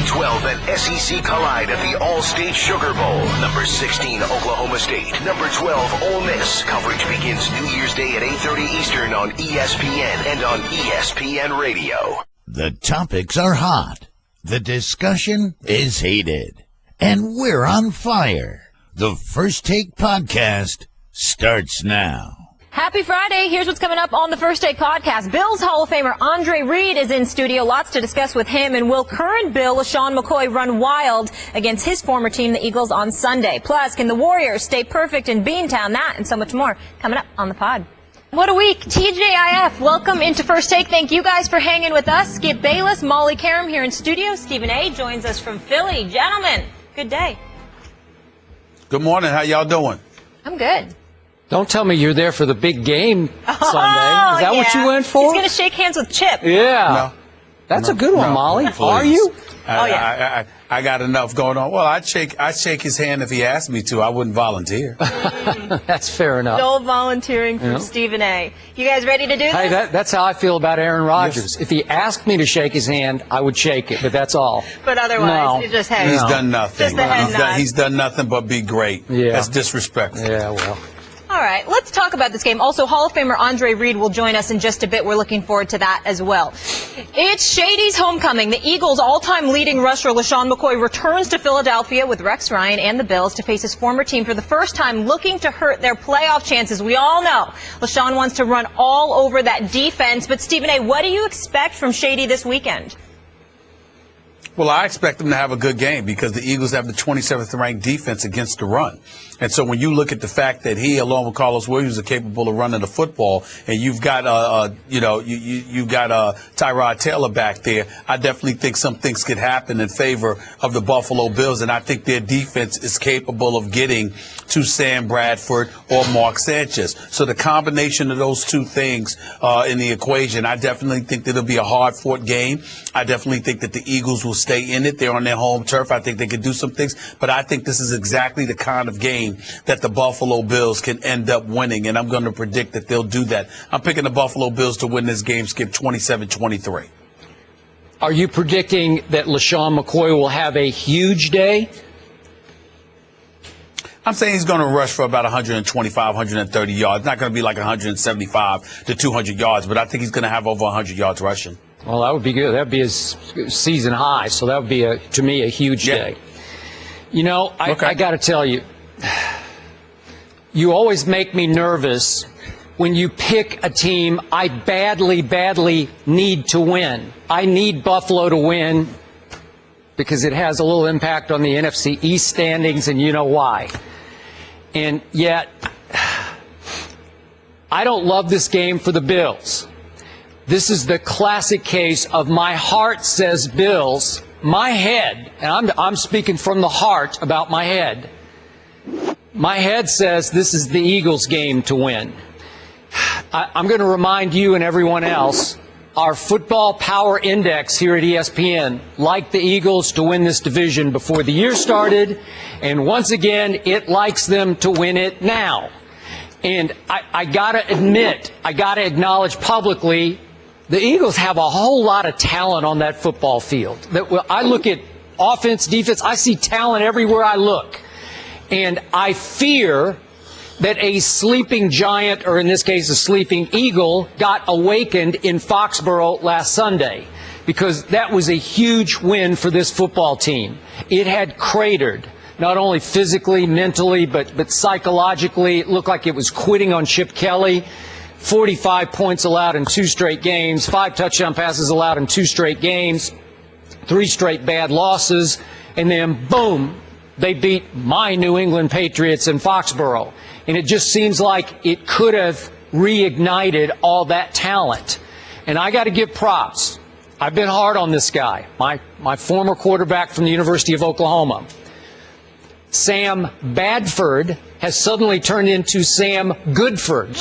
12 at SEC Collide at the All-State Sugar Bowl. Number 16, Oklahoma State. Number 12, Ole Miss. Coverage begins New Year's Day at 8:30 Eastern on ESPN and on ESPN Radio. The topics are hot. The discussion is heated. And we're on fire. The First Take Podcast starts now. Happy Friday. Here's what's coming up on the First Take Podcast. Bills Hall of Famer Andre Reed is in studio. Lots to discuss with him. And will current Bill LeSean McCoy run wild against his former team, the Eagles, on Sunday? Plus, can the Warriors stay perfect in Beantown? That and so much more coming up on the pod. What a week. TJIF, welcome into First Take. Thank you guys for hanging with us. Skip Bayless, Molly Karam here in studio. Stephen A. joins us from Philly. Gentlemen, good day. Good morning. How y'all doing? I'm good. Don't tell me you're there for the big game Sunday. Is that what you went for? He's going to shake hands with Chip. Yeah. That's a good one, Molly. Please. Are you? I got enough going on. Well, I'd shake his hand if he asked me to. I wouldn't volunteer. That's fair enough. No volunteering from Stephen A. You guys ready to do this? Hey, that's how I feel about Aaron Rodgers. Yes. If he asked me to shake his hand, I would shake it, but that's all. But otherwise, you just He's done nothing. Just a head nod. He's done nothing but be great. Yeah. That's disrespectful. Yeah, well. All right, let's talk about this game. Also, Hall of Famer Andre Reed will join us in just a bit. We're looking forward to that as well. It's Shady's homecoming. The Eagles' all-time leading rusher, LeSean McCoy, returns to Philadelphia with Rex Ryan and the Bills to face his former team for the first time, looking to hurt their playoff chances. We all know LeSean wants to run all over that defense. But, Stephen A., what do you expect from Shady this weekend? Well, I expect them to have a good game because the Eagles have the 27th ranked defense against the run. And so when you look at the fact that he, along with Carlos Williams, are capable of running the football, and you've got, you've got Tyrod Taylor back there, I definitely think some things could happen in favor of the Buffalo Bills, and I think their defense is capable of getting to Sam Bradford or Mark Sanchez. So the combination of those two things in the equation, I definitely think that it'll be a hard-fought game. I definitely think that the Eagles will stay in it. They're on their home turf. I think they can do some things, but I think this is exactly the kind of game that the Buffalo Bills can end up winning, and I'm going to predict that they'll do that. I'm picking the Buffalo Bills to win this game, Skip, 27-23. Are you predicting that LeSean McCoy will have a huge day? I'm saying he's going to rush for about 125, 130 yards. It's not going to be like 175 to 200 yards, but I think he's going to have over 100 yards rushing. Well, that would be good. That would be his season high, so that would be, to me, a huge day. You know, I got to tell you, you always make me nervous when you pick a team I badly, badly need to win. I need Buffalo to win because it has a little impact on the NFC East standings, and you know why. And yet, I don't love this game for the Bills. This is the classic case of my heart says Bills, my head, and I'm speaking from the heart about my head. My head says this is the Eagles' game to win. I'm going to remind you and everyone else, our football power index here at ESPN liked the Eagles to win this division before the year started, and once again, it likes them to win it now. And I got to admit, I got to acknowledge publicly, the Eagles have a whole lot of talent on that football field. I look at offense, defense, I see talent everywhere I look. And I fear that a sleeping giant, or in this case a sleeping eagle, got awakened in Foxborough last Sunday, because that was a huge win for this football team. It had cratered, not only physically, mentally, but psychologically. It looked like it was quitting on Chip Kelly. 45 points allowed in 2 straight games, 5 touchdown passes allowed in 2 straight games, 3 straight bad losses, and then boom, they beat my New England Patriots in Foxborough. And it just seems like it could have reignited all that talent. And I got to give props. I've been hard on this guy, my former quarterback from the University of Oklahoma. Sam Badford has suddenly turned into Sam Goodford.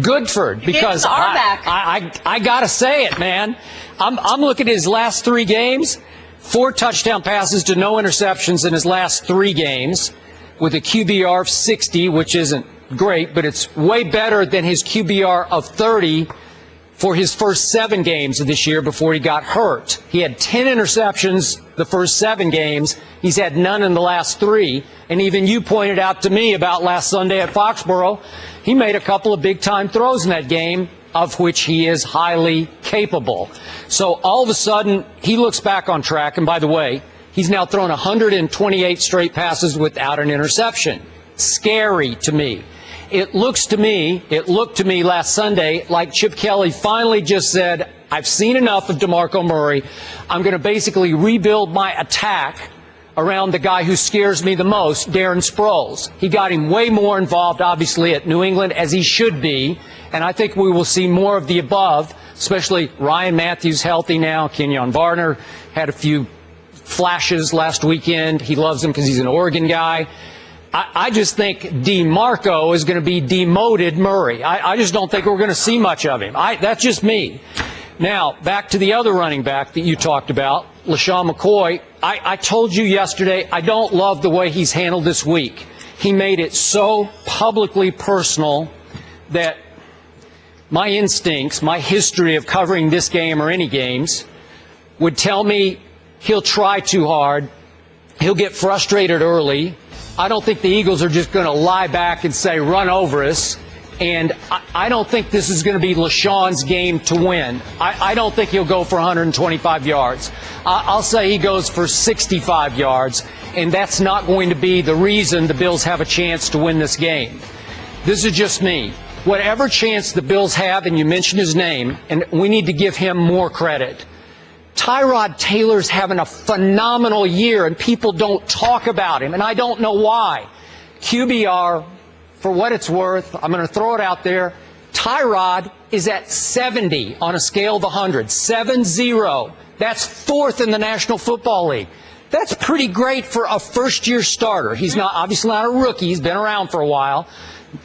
Goodford, because I got to say it, man. I'm looking at his last 3 games. 4 touchdown passes to no interceptions in his last 3 games with a QBR of 60, which isn't great, but it's way better than his QBR of 30 for his first 7 games of this year before he got hurt. He had 10 interceptions the first 7 games. He's had none in the last 3. And even you pointed out to me about last Sunday at Foxborough, he made a couple of big-time throws in that game, of which he is highly capable. So all of a sudden, he looks back on track. And by the way, he's now thrown 128 straight passes without an interception. Scary to me. It looked to me last Sunday like Chip Kelly finally just said, I've seen enough of DeMarco Murray. I'm going to basically rebuild my attack around the guy who scares me the most, Darren Sproles. He got him way more involved, obviously, at New England, as he should be. And I think we will see more of the above, especially Ryan Matthews healthy now. Kenyon Varner had a few flashes last weekend. He loves him because he's an Oregon guy. I just think DeMarco is going to be demoted Murray. I just don't think we're going to see much of him. That's just me. Now, back to the other running back that you talked about, LeSean McCoy. I told you yesterday, I don't love the way he's handled this week. He made it so publicly personal that my instincts, my history of covering this game or any games, would tell me he'll try too hard. He'll get frustrated early. I don't think the Eagles are just going to lie back and say, run over us. And I don't think this is going to be LeSean's game to win. I don't think he'll go for 125 yards. I'll say he goes for 65 yards, and that's not going to be the reason the Bills have a chance to win this game. This is just me. Whatever chance the Bills have, and you mentioned his name, and we need to give him more credit. Tyrod Taylor's having a phenomenal year, and people don't talk about him, and I don't know why. QBR, for what it's worth, I'm going to throw it out there, Tyrod is at 70 on a scale of 100, 7-0. That's 4th in the National Football League. That's pretty great for a first-year starter. He's not obviously not a rookie. He's been around for a while,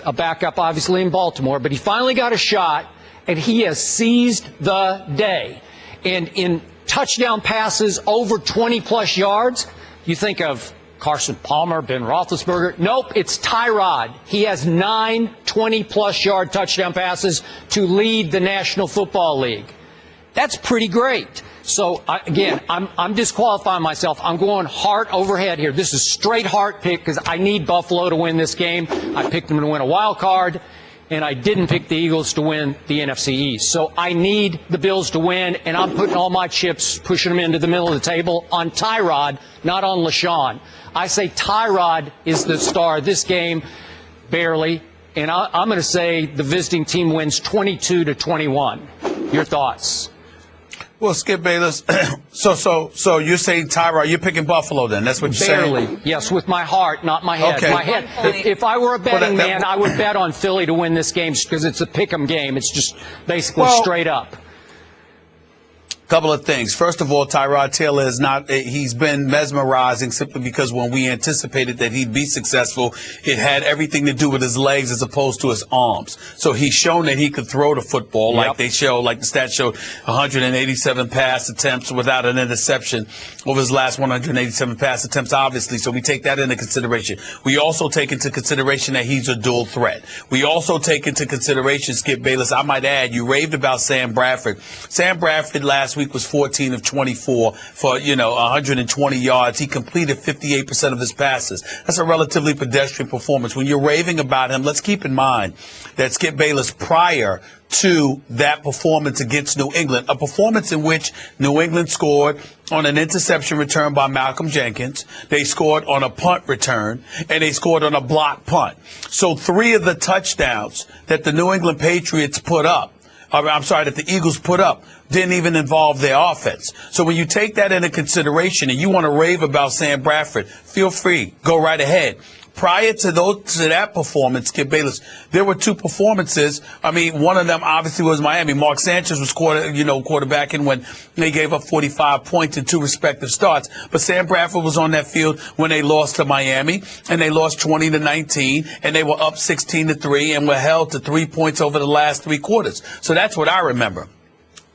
a backup obviously in Baltimore, but he finally got a shot, and he has seized the day. And in touchdown passes over 20-plus yards, you think of Carson Palmer, Ben Roethlisberger. Nope, it's Tyrod. He has 9 20-plus yard touchdown passes to lead the National Football League. That's pretty great. So, again, I'm disqualifying myself. I'm going heart over head here. This is straight heart pick because I need Buffalo to win this game. I picked them to win a wild card, and I didn't pick the Eagles to win the NFC East. So I need the Bills to win, and I'm putting all my chips, pushing them into the middle of the table on Tyrod, not on LeSean. I say Tyrod is the star of this game, barely, and I'm going to say the visiting team wins 22-21. Your thoughts? Well, Skip Bayless, so you're saying Tyrod, you're picking Buffalo then? That's what you're saying? Barely, yes, with my heart, not my head. Okay. My head. If I were a betting man, I would bet on Philly to win this game because it's a pick-em game. It's just basically straight up. Couple of things. First of all, Tyrod Taylor is not, he's been mesmerizing simply because when we anticipated that he'd be successful, it had everything to do with his legs as opposed to his arms. So he's shown that he could throw the football like the stats showed, 187 pass attempts without an interception over his last 187 pass attempts, obviously. So we take that into consideration. We also take into consideration that he's a dual threat. We also take into consideration, Skip Bayless, I might add, you raved about Sam Bradford. Sam Bradford last week was 14 of 24 for, 120 yards. He completed 58% of his passes. That's a relatively pedestrian performance. When you're raving about him, let's keep in mind that Skip Bayless, prior to that performance against New England, a performance in which New England scored on an interception return by Malcolm Jenkins, they scored on a punt return, and they scored on a blocked punt. So 3 of the touchdowns that the New England Patriots put up, that the Eagles put up, didn't even involve their offense. So when you take that into consideration and you want to rave about Sam Bradford, feel free, go right ahead. Prior to that performance, Skip Bayless, there were 2 performances. I mean, one of them obviously was Miami. Mark Sanchez was quarterbacking when they gave up 45 points in 2 respective starts. But Sam Bradford was on that field when they lost to Miami, and they lost 20-19, and they were up 16-3 and were held to 3 points over the last 3 quarters. So that's what I remember.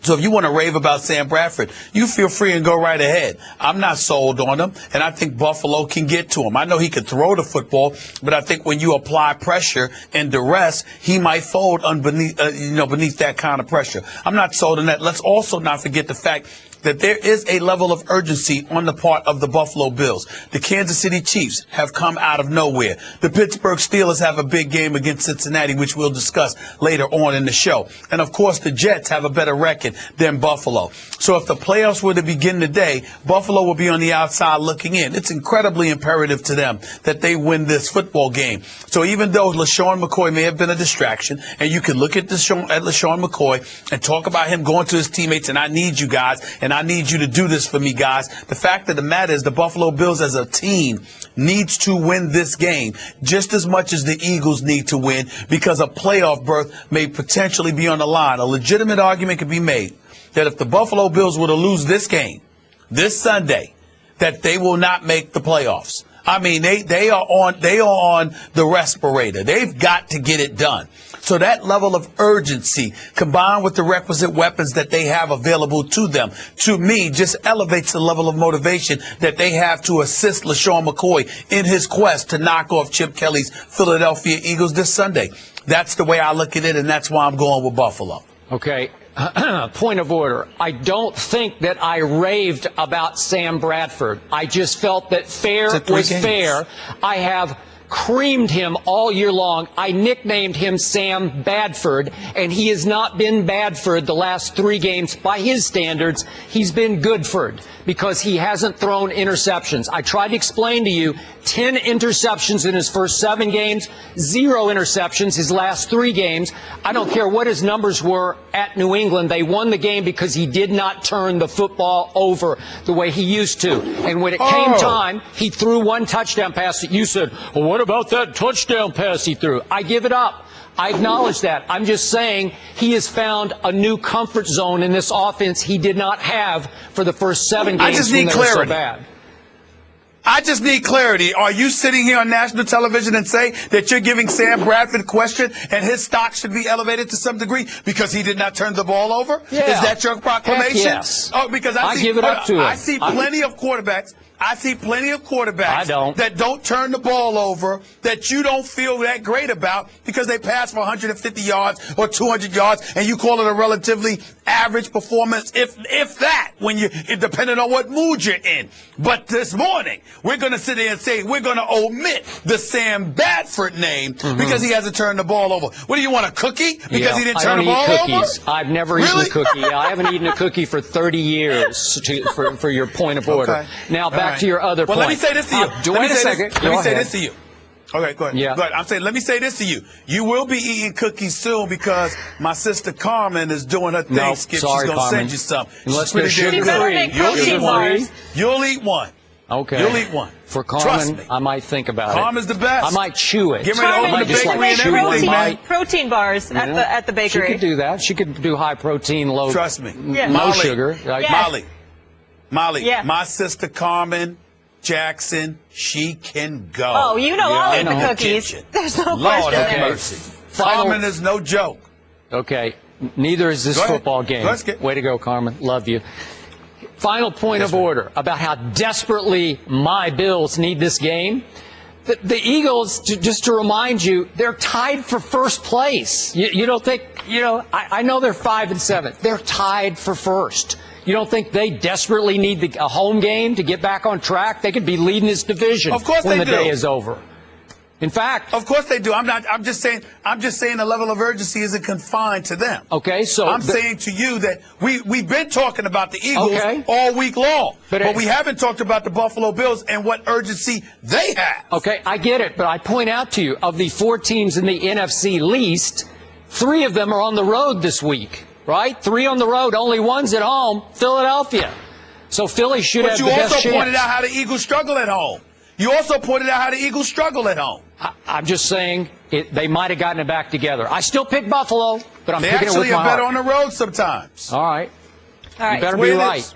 So if you want to rave about Sam Bradford, you feel free and go right ahead. I'm not sold on him, and I think Buffalo can get to him. I know he could throw the football, but I think when you apply pressure and duress, he might fold beneath that kind of pressure. I'm not sold on that. Let's also not forget the fact that there is a level of urgency on the part of the Buffalo Bills. The Kansas City Chiefs have come out of nowhere. The Pittsburgh Steelers have a big game against Cincinnati, which we'll discuss later on in the show. And, of course, the Jets have a better record than Buffalo. So if the playoffs were to begin today, Buffalo will be on the outside looking in. It's incredibly imperative to them that they win this football game. So even though LeSean McCoy may have been a distraction, and you can look at LeSean McCoy and talk about him going to his teammates, and I need you guys, and I need you to do this for me, guys. The fact of the matter is the Buffalo Bills as a team needs to win this game just as much as the Eagles need to win, because a playoff berth may potentially be on the line. A legitimate argument could be made that if the Buffalo Bills were to lose this game this Sunday, that they will not make the playoffs. I mean, they are on the respirator. They've got to get it done. So that level of urgency, combined with the requisite weapons that they have available to them, to me, just elevates the level of motivation that they have to assist LeSean McCoy in his quest to knock off Chip Kelly's Philadelphia Eagles this Sunday. That's the way I look at it, and that's why I'm going with Buffalo. Okay. Point of order. I don't think that I raved about Sam Bradford. I just felt that fair was fair. I have creamed him all year long. I nicknamed him Sam Badford, and he has not been Badford the last 3 games. By his standards, he's been Goodford because he hasn't thrown interceptions. I tried to explain to you 10 interceptions in his first 7 games, 0 interceptions his last 3 games. I don't care what his numbers were at New England. They won the game because he did not turn the football over the way he used to. And when it came time, he threw 1 touchdown pass that you said, well, what about that touchdown pass he threw? I give it up. I acknowledge that. I'm just saying he has found a new comfort zone in this offense he did not have for the first 7 games. I just need clarity. So bad. I just need clarity. Are you sitting here on national television and say that you're giving Sam Bradford question and his stock should be elevated to some degree because he did not turn the ball over? Yeah. Is that your proclamation? Heck yes. Oh, because I give it up to him. I see plenty of quarterbacks. That don't turn the ball over, that you don't feel that great about because they pass for 150 yards or 200 yards, and you call it a relatively average performance, if that, depending on what mood you're in. But this morning, we're going to sit there and say we're going to omit the Sam Badford name because he hasn't turned the ball over. What do you want, a cookie? Because he didn't turn the ball over? I've never eaten a cookie. I haven't eaten a cookie for 30 years, for your point of order. Okay. Now, back to your other point. Well, let me say this to you. Wait a second. Let me say this to you. Okay, go ahead. Yeah. Go ahead. I'm saying, let me say this to you. You will be eating cookies soon because my sister Carmen is doing her thing. No, Skip, sorry, she's going to Carmen. send you some. Unless She's they're pretty damn sugar-free. You'll eat one. Okay. You'll eat one. For Trust Carmen, me. I might think about it. Carmen's the best. I might chew it. Get ready to open the bakery and everything, man. Protein bars at the bakery. She could do that. She could do high protein, low. Trust me. Yeah. Low sugar. Yes. Molly, Yeah. my sister Carmen Jackson, she can go. Oh, you know I'll eat the in cookies. kitchen. There's no Lord question have there. mercy. Carmen is no joke. Okay. Neither is this Go ahead. football game. Let's get- Way to go, Carmen. Love you. Final point of order about how desperately my Bills need this game. The Eagles, just to remind you, they're tied for first place. You don't think, I know they're 5-7. They're tied for first. You don't think they desperately need a home game to get back on track? They could be leading this division Of course when they the do. day is over. In fact, Of course they do. I'm just saying the level of urgency isn't confined to them. okay, so I'm saying to you that we've been talking about the Eagles all week long, But we haven't talked about the Buffalo Bills and what urgency they have. Okay, I get it, but I point out to you, of the 4 teams in the NFC least, 3 of them are on the road this week, right? 3 on the road, only 1's at home, Philadelphia. So Philly should have the best chance. But you also pointed out how the Eagles struggle at home. I'm just saying they might have gotten it back together. I still pick Buffalo, but I'm They picking it with actually my are better heart. on the road sometimes. All right. All right. You better That's be the way it right. is.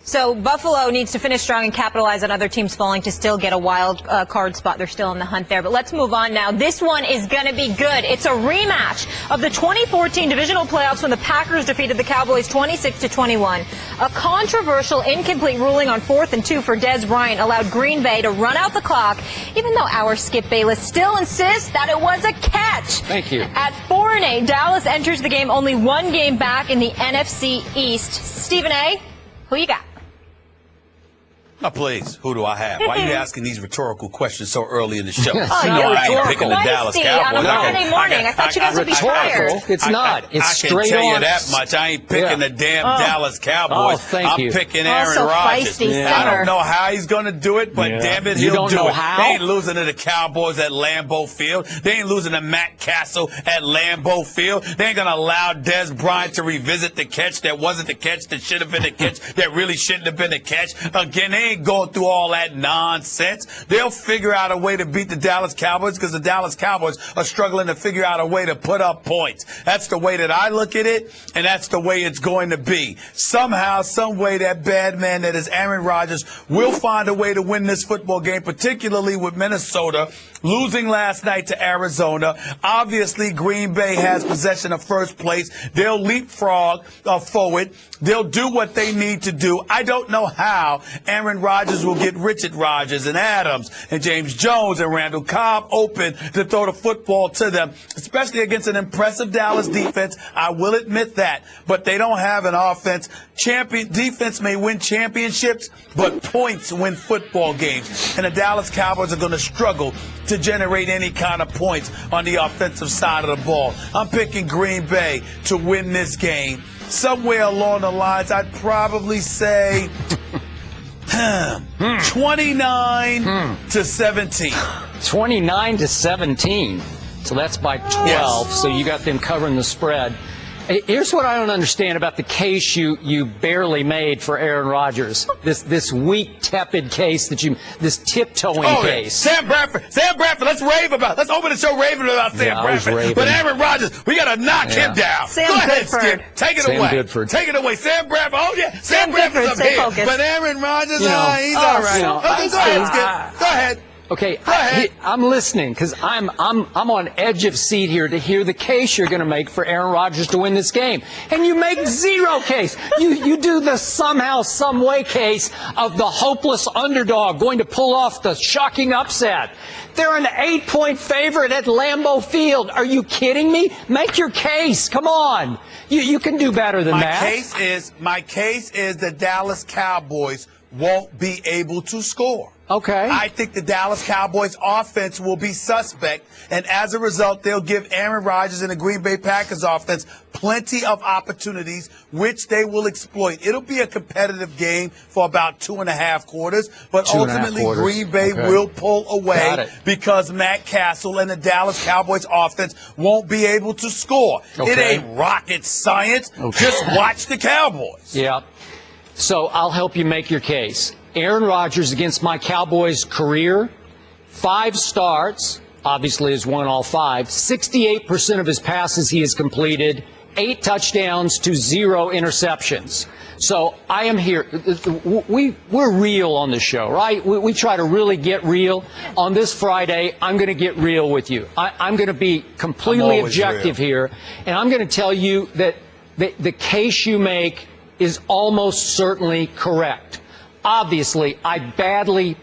So Buffalo needs to finish strong and capitalize on other teams falling to still get a wild card spot. They're still in the hunt there. But let's move on now. This one is going to be good. It's a rematch of the 2014 divisional playoffs when the Packers defeated the Cowboys 26-21. A controversial incomplete ruling on 4th and 2 for Dez Bryant allowed Green Bay to run out the clock, even though our Skip Bayless still insists that it was a catch. Thank you. At 4-8, Dallas enters the game only one game back in the NFC East. Stephen A., who you got? Now, please, who do I have? Why are you asking these rhetorical questions so early in the show? Oh, I ain't picking the Dallas Cowboys. On a Friday morning. I thought you guys would be tired. It's not. It's straight on. I can tell you that much. I ain't picking the damn Dallas Cowboys. Oh, thank you. I'm picking Aaron Rodgers. I don't know how he's going to do it, but damn it, he'll do it. How? They ain't losing to the Cowboys at Lambeau Field. They ain't losing to Matt Castle at Lambeau Field. They ain't going to allow Dez Bryant to revisit the catch that wasn't the catch that should have been the catch that really shouldn't have been the catch. Again, they ain't going through all that nonsense. They'll figure out a way to beat the Dallas Cowboys because the Dallas Cowboys are struggling to figure out a way to put up points. That's the way that I look at it, and that's the way it's going to be. Somehow, some way, that bad man that is Aaron Rodgers will find a way to win this football game, particularly with Minnesota losing last night to Arizona. Obviously, Green Bay has possession of first place. They'll leapfrog forward. They'll do what they need to do. I don't know how Aaron Rodgers will get Richard Rodgers and Adams and James Jones and Randall Cobb open to throw the football to them, especially against an impressive Dallas defense. I will admit that. But they don't have an offense. Defense may win championships, but points win football games. And the Dallas Cowboys are going to struggle to generate any kind of points on the offensive side of the ball. I'm picking Green Bay to win this game. Somewhere along the lines, I'd probably say 29-17. 29-17. So that's by 12. Yes. So you got them covering the spread. Here's what I don't understand about the case you barely made for Aaron Rodgers. This weak, tepid case this tiptoeing case. Sam Bradford, let's rave about it. Let's open the show raving about Sam Bradford. But Aaron Rodgers, we got to knock him down. Sam Go ahead, Goodford. Skip. Take it away. Goodford. Take it away. Sam Bradford. Oh, yeah. Sam Bradford's up here. Focused. But Aaron Rodgers, he's all right. Go ahead, Skip. Go ahead. Okay, Go ahead. I'm listening because I'm on edge of seat here to hear the case you're going to make for Aaron Rodgers to win this game, and you make zero case. You do the somehow, some way case of the hopeless underdog going to pull off the shocking upset. They're an 8-point favorite at Lambeau Field. Are you kidding me? Make your case. Come on, you can do better than that. My case is the Dallas Cowboys won't be able to score. Okay. I think the Dallas Cowboys offense will be suspect, and as a result, they'll give Aaron Rodgers and the Green Bay Packers offense plenty of opportunities, which they will exploit. It'll be a competitive game for about 2.5 quarters, but ultimately Green Bay will pull away because Matt Castle and the Dallas Cowboys offense won't be able to score. It ain't rocket science. Just watch the Cowboys. Yeah. So I'll help you make your case. Aaron Rodgers against my Cowboys career, 5 starts, obviously has won all 5, 68% of his passes he has completed, 8 touchdowns to 0 interceptions. So I am here. We're real on the show, right? We try to really get real. On this Friday, I'm going to get real with you. I'm going to be completely objective here, and I'm going to tell you that the case you make is almost certainly correct. Obviously, I badly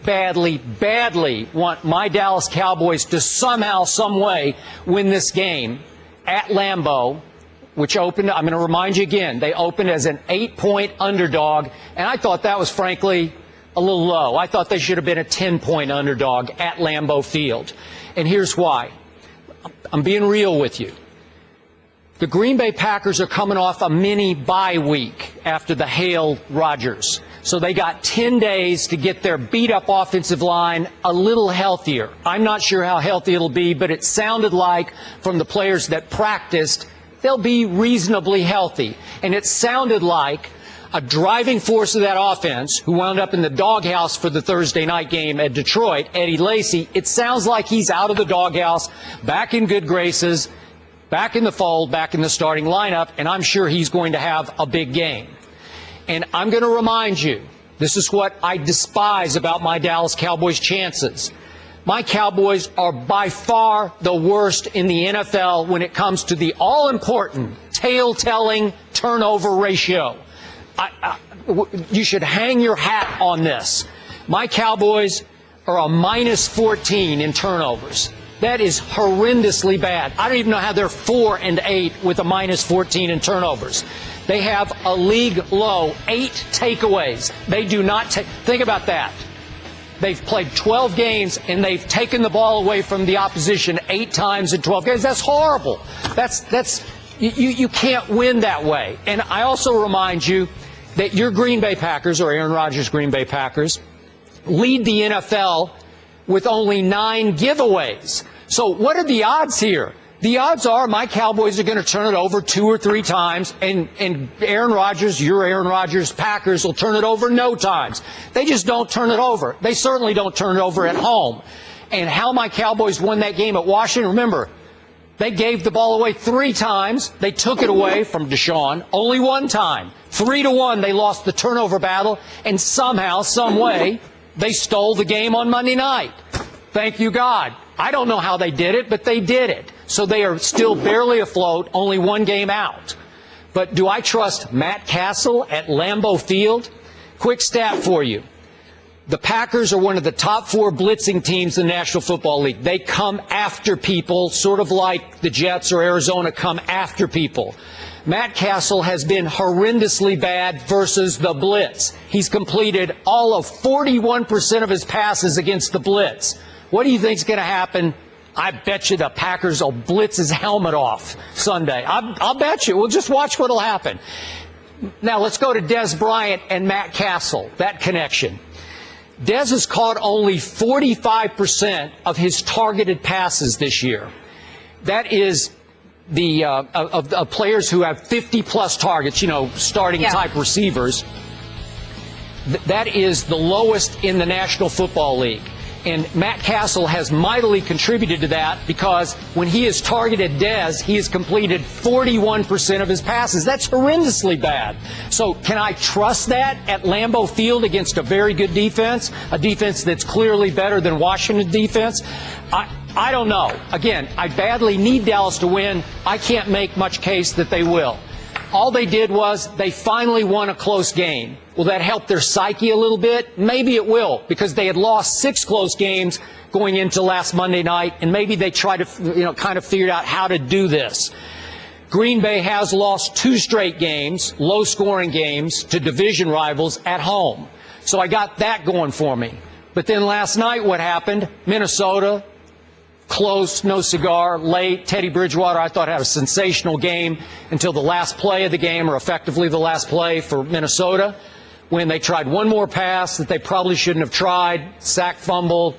want my Dallas Cowboys to somehow, some way win this game at Lambeau, which opened, I'm going to remind you again, they opened as an 8-point underdog, and I thought that was, frankly, a little low. I thought they should have been a 10-point underdog at Lambeau Field. And here's why. I'm being real with you. The Green Bay Packers are coming off a mini bye week after the hail Rodgers. So they got 10 days to get their beat-up offensive line a little healthier. I'm not sure how healthy it'll be, but it sounded like from the players that practiced, they'll be reasonably healthy. And it sounded like a driving force of that offense, who wound up in the doghouse for the Thursday night game at Detroit, Eddie Lacy, it sounds like he's out of the doghouse, back in good graces, back in the fold, back in the starting lineup, and I'm sure he's going to have a big game. And I'm going to remind you This is what I despise about my Dallas Cowboys chances. My Cowboys are by far the worst in the NFL when it comes to the all-important tail-telling turnover ratio. You should hang your hat on this. My Cowboys are a minus 14 in turnovers. That is horrendously bad. I don't even know how they're 4-8 with a minus 14 in turnovers. They have a league low 8 takeaways. They do not think about that. They've played 12 games and they've taken the ball away from the opposition 8 times in 12 games. That's horrible. You can't win that way. And I also remind you that your Green Bay Packers, or Aaron Rodgers' Green Bay Packers, lead the NFL with only 9 giveaways. So what are the odds here? The odds are my Cowboys are going to turn it over 2 or 3 times, and Aaron Rodgers, your Aaron Rodgers Packers, will turn it over no times. They just don't turn it over. They certainly don't turn it over at home. And how my Cowboys won that game at Washington, remember, they gave the ball away 3 times. They took it away from Deshaun only 1 time. 3-1, they lost the turnover battle, and somehow, some way, they stole the game on Monday night. Thank you, God. I don't know how they did it, but they did it. So they are still barely afloat, only 1 game out. But do I trust Matt Castle at Lambeau Field? Quick stat for you. The Packers are one of the top 4 blitzing teams in the National Football League. They come after people, sort of like the Jets or Arizona come after people. Matt Castle has been horrendously bad versus the blitz. He's completed all of 41% of his passes against the blitz. What do you think is going to happen? I bet you the Packers will blitz his helmet off Sunday. I'll bet you. We'll just watch what will happen. Now let's go to Dez Bryant and Matt Castle, that connection. Dez has caught only 45% of his targeted passes this year. That is the of players who have 50-plus targets, starting type receivers. That is the lowest in the National Football League. And Matt Castle has mightily contributed to that because when he has targeted Dez, he has completed 41% of his passes. That's horrendously bad. So can I trust that at Lambeau Field against a very good defense, a defense that's clearly better than Washington's defense? I don't know. Again, I badly need Dallas to win. I can't make much case that they will. All they did was they finally won a close game. Will that help their psyche a little bit? Maybe it will, because they had lost 6 close games going into last Monday night, and maybe they try to, kind of figure out how to do this. Green Bay has lost 2 straight games, low-scoring games, to division rivals at home. So I got that going for me. But then last night, what happened? Minnesota, close, no cigar, late. Teddy Bridgewater, I thought, had a sensational game until the last play of the game, or effectively the last play for Minnesota, when they tried one more pass that they probably shouldn't have tried, sack, fumble,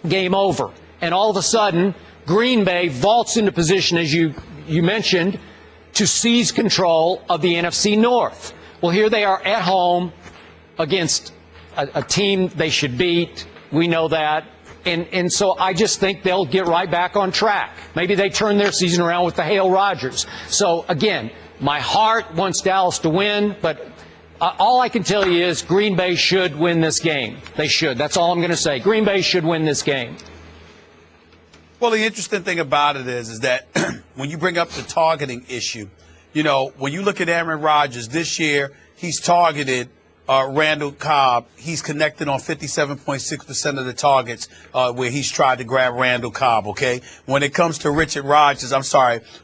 game over. And all of a sudden, Green Bay vaults into position, as you mentioned, to seize control of the NFC North. Well, here they are at home against a team they should beat. We know that. And so I just think they'll get right back on track. Maybe they turn their season around with the Hale Rodgers. So, again, my heart wants Dallas to win, but all I can tell you is Green Bay should win this game. They should. That's all I'm going to say. Green Bay should win this game. Well, the interesting thing about it is that when you bring up the targeting issue, when you look at Aaron Rodgers this year, he's targeted Randall Cobb. He's connected on 57.6% of the targets where he's tried to grab Randall Cobb, okay? When it comes to Richard Rodgers,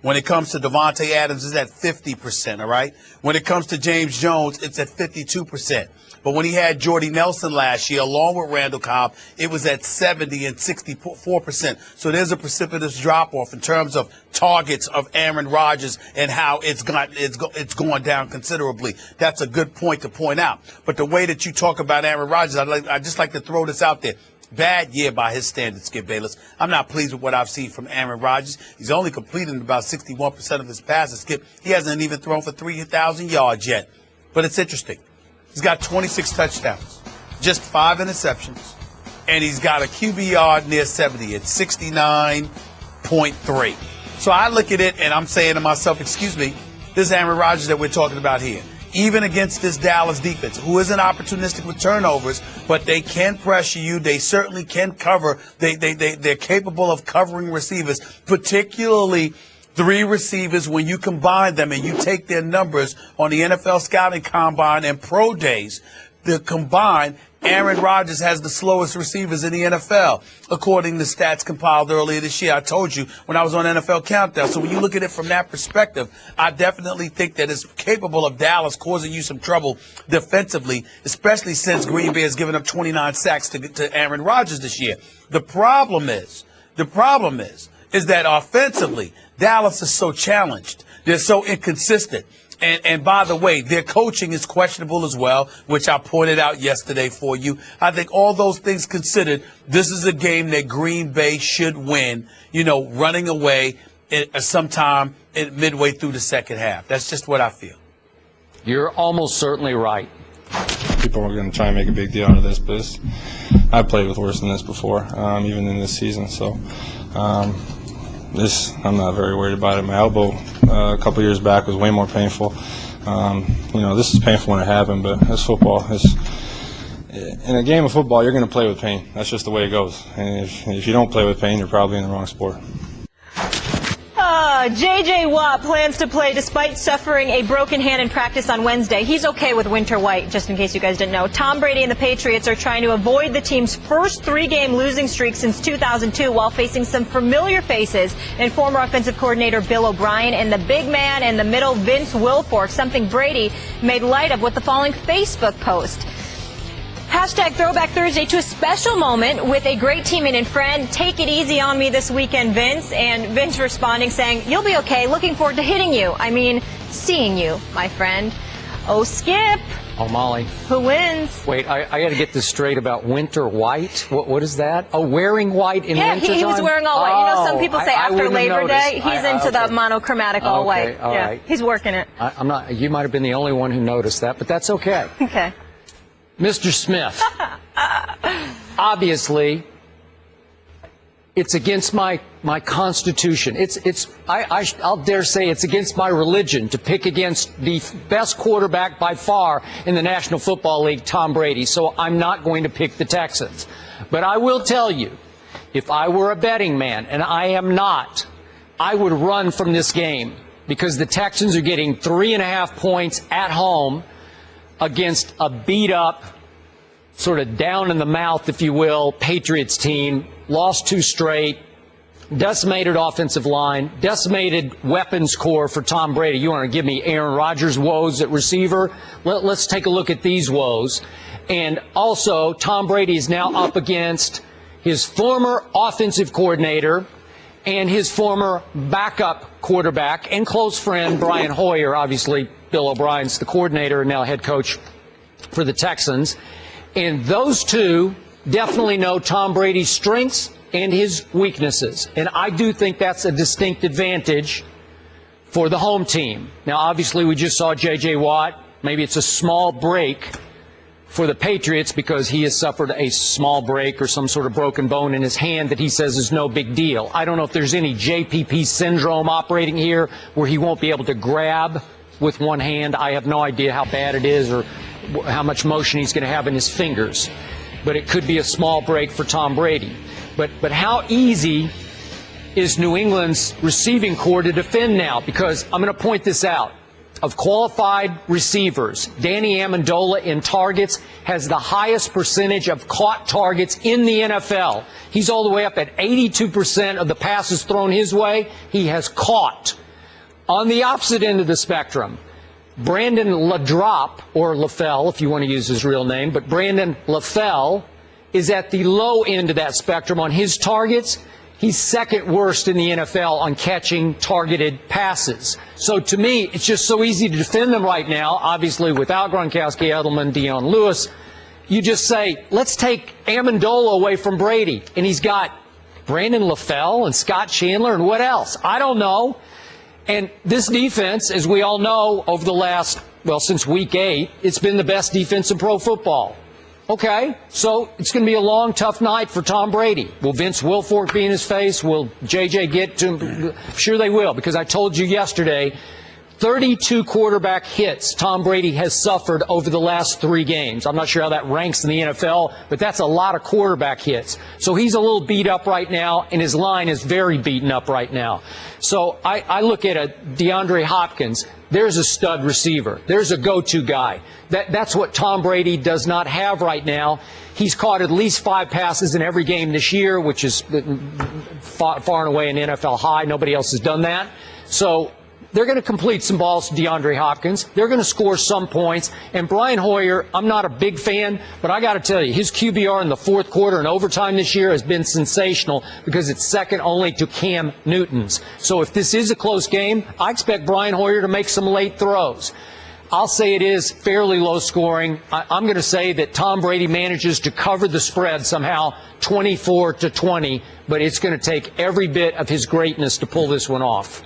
when it comes to Devontae Adams, it's at 50%, all right? When it comes to James Jones, it's at 52%. But when he had Jordy Nelson last year, along with Randall Cobb, it was at 70 and 64%. So there's a precipitous drop-off in terms of targets of Aaron Rodgers and how it's going down considerably. That's a good point to point out. But the way that you talk about Aaron Rodgers, I just like to throw this out there. Bad year by his standards, Skip Bayless. I'm not pleased with what I've seen from Aaron Rodgers. He's only completing about 61% of his passes, Skip. He hasn't even thrown for 3,000 yards yet. But it's interesting. He's got 26 touchdowns, just 5 interceptions, and he's got a QBR near 70 at 69.3. So I look at it, and I'm saying to myself, excuse me, this is Aaron Rodgers that we're talking about here. even against this Dallas defense, who isn't opportunistic with turnovers, but they can pressure you. They certainly can cover. They're capable of covering receivers, particularly three receivers. When you combine them and you take their numbers on the NFL scouting combine and pro days, the combined, Aaron Rodgers has the slowest receivers in the NFL, according to stats compiled earlier this year. I told you when I was on NFL Countdown. So when you look at it from that perspective, I definitely think that it's capable of Dallas causing you some trouble defensively, especially since Green Bay has given up 29 sacks to Aaron Rodgers this year. The problem is that offensively, Dallas is so challenged. They're so inconsistent. And by the way, their coaching is questionable as well, which I pointed out yesterday for you. I think all those things considered, this is a game that Green Bay should win, running away sometime midway through the second half. That's just what I feel. You're almost certainly right. People are going to try and make a big deal out of this, but I've played with worse than this before, even in this season. So I'm not very worried about it. My elbow a couple years back was way more painful. This is painful when it happened, but it's football. In a game of football, you're going to play with pain. That's just the way it goes. And if you don't play with pain, you're probably in the wrong sport. J.J. Watt plans to play despite suffering a broken hand in practice on Wednesday. He's okay with winter white, just in case you guys didn't know. Tom Brady and the Patriots are trying to avoid the team's first three-game losing streak since 2002 while facing some familiar faces in former offensive coordinator Bill O'Brien and the big man in the middle, Vince Wilfork, something Brady made light of with the following Facebook post. Hashtag Throwback Thursday to a special moment with a great teammate and friend. Take it easy on me this weekend, Vince. And Vince responding saying, you'll be okay. Looking forward to hitting you. Seeing you, my friend. Oh, Skip. Oh, Molly. Who wins? Wait, I got to get this straight about winter white. What is that? Oh, wearing white in winter time? He was wearing all white. Some people say after Labor Day, he's into the monochromatic all white. All right. He's working it. I'm not. You might have been the only one who noticed that, but that's okay. Okay. Mr. Smith, obviously, it's against my Constitution. I'll dare say it's against my religion to pick against the best quarterback by far in the National Football League, Tom Brady. So I'm not going to pick the Texans. But I will tell you, if I were a betting man, and I am not, I would run from this game because the Texans are getting 3.5 points at home against a beat-up, sort of down-in-the-mouth, if you will, Patriots team, lost 2 straight, decimated offensive line, decimated weapons core for Tom Brady. You want to give me Aaron Rodgers' woes at receiver? Let's take a look at these woes. And also, Tom Brady is now up against his former offensive coordinator and his former backup quarterback and close friend, Brian Hoyer. Obviously, Bill O'Brien's the coordinator and now head coach for the Texans. And those two definitely know Tom Brady's strengths and his weaknesses. And I do think that's a distinct advantage for the home team. Now, obviously, we just saw J.J. Watt. Maybe it's a small break for the Patriots because he has suffered a small break or some sort of broken bone in his hand that he says is no big deal. I don't know if there's any JPP syndrome operating here where he won't be able to grab with one hand. I have no idea how bad it is or how much motion he's going to have in his fingers. But it could be a small break for Tom Brady. But how easy is New England's receiving core to defend now? Because I'm going to point this out. Of qualified receivers, Danny Amendola in targets has the highest percentage of caught targets in the NFL. He's all the way up at 82% of the passes thrown his way, he has caught. On the opposite end of the spectrum, Brandon LaDrop, or LaFell, if you want to use his real name, but Brandon LaFell is at the low end of that spectrum on his targets. He's second worst in the NFL on catching targeted passes. So to me, it's just so easy to defend them right now, obviously without Gronkowski, Edelman, Deion Lewis. You just say, let's take Amendola away from Brady. And he's got Brandon LaFell and Scott Chandler and what else? I don't know. And this defense, as we all know, over the last, since week 8, it's been the best defense in pro football. Okay, so it's going to be a long, tough night for Tom Brady. Will Vince Wilfork be in his face? Will J.J. get to him? Sure they will, because I told you yesterday, 32 quarterback hits Tom Brady has suffered over the last 3 games. I'm not sure how that ranks in the NFL, but that's a lot of quarterback hits. So he's a little beat up right now, and his line is very beaten up right now. So I look at a DeAndre Hopkins. There's a stud receiver. There's a go-to guy. That's what Tom Brady does not have right now. He's caught at least 5 passes in every game this year, which is far and away an NFL high. Nobody else has done that. So they're going to complete some balls to DeAndre Hopkins. They're going to score some points. And Brian Hoyer, I'm not a big fan, but I got to tell you, his QBR in the fourth quarter and overtime this year has been sensational because it's second only to Cam Newton's. So if this is a close game, I expect Brian Hoyer to make some late throws. I'll say it is fairly low scoring. I'm going to say that Tom Brady manages to cover the spread somehow 24-20, but it's going to take every bit of his greatness to pull this one off.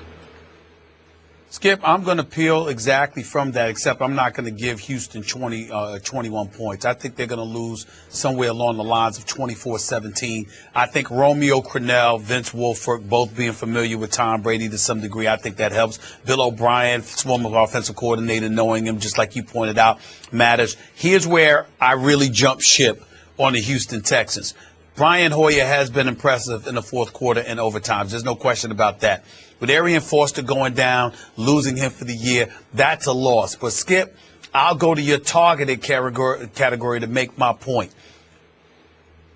Skip, I'm going to peel exactly from that, except I'm not going to give Houston 21 points. I think they're going to lose somewhere along the lines of 24-17. I think Romeo Crennel, Vince Wilfork, both being familiar with Tom Brady to some degree, I think that helps. Bill O'Brien, former offensive coordinator, knowing him, just like you pointed out, matters. Here's where I really jump ship on the Houston Texans. Brian Hoyer has been impressive in the fourth quarter and overtime. There's no question about that. With Arian Foster going down, losing him for the year, that's a loss. But, Skip, I'll go to your targeted category to make my point.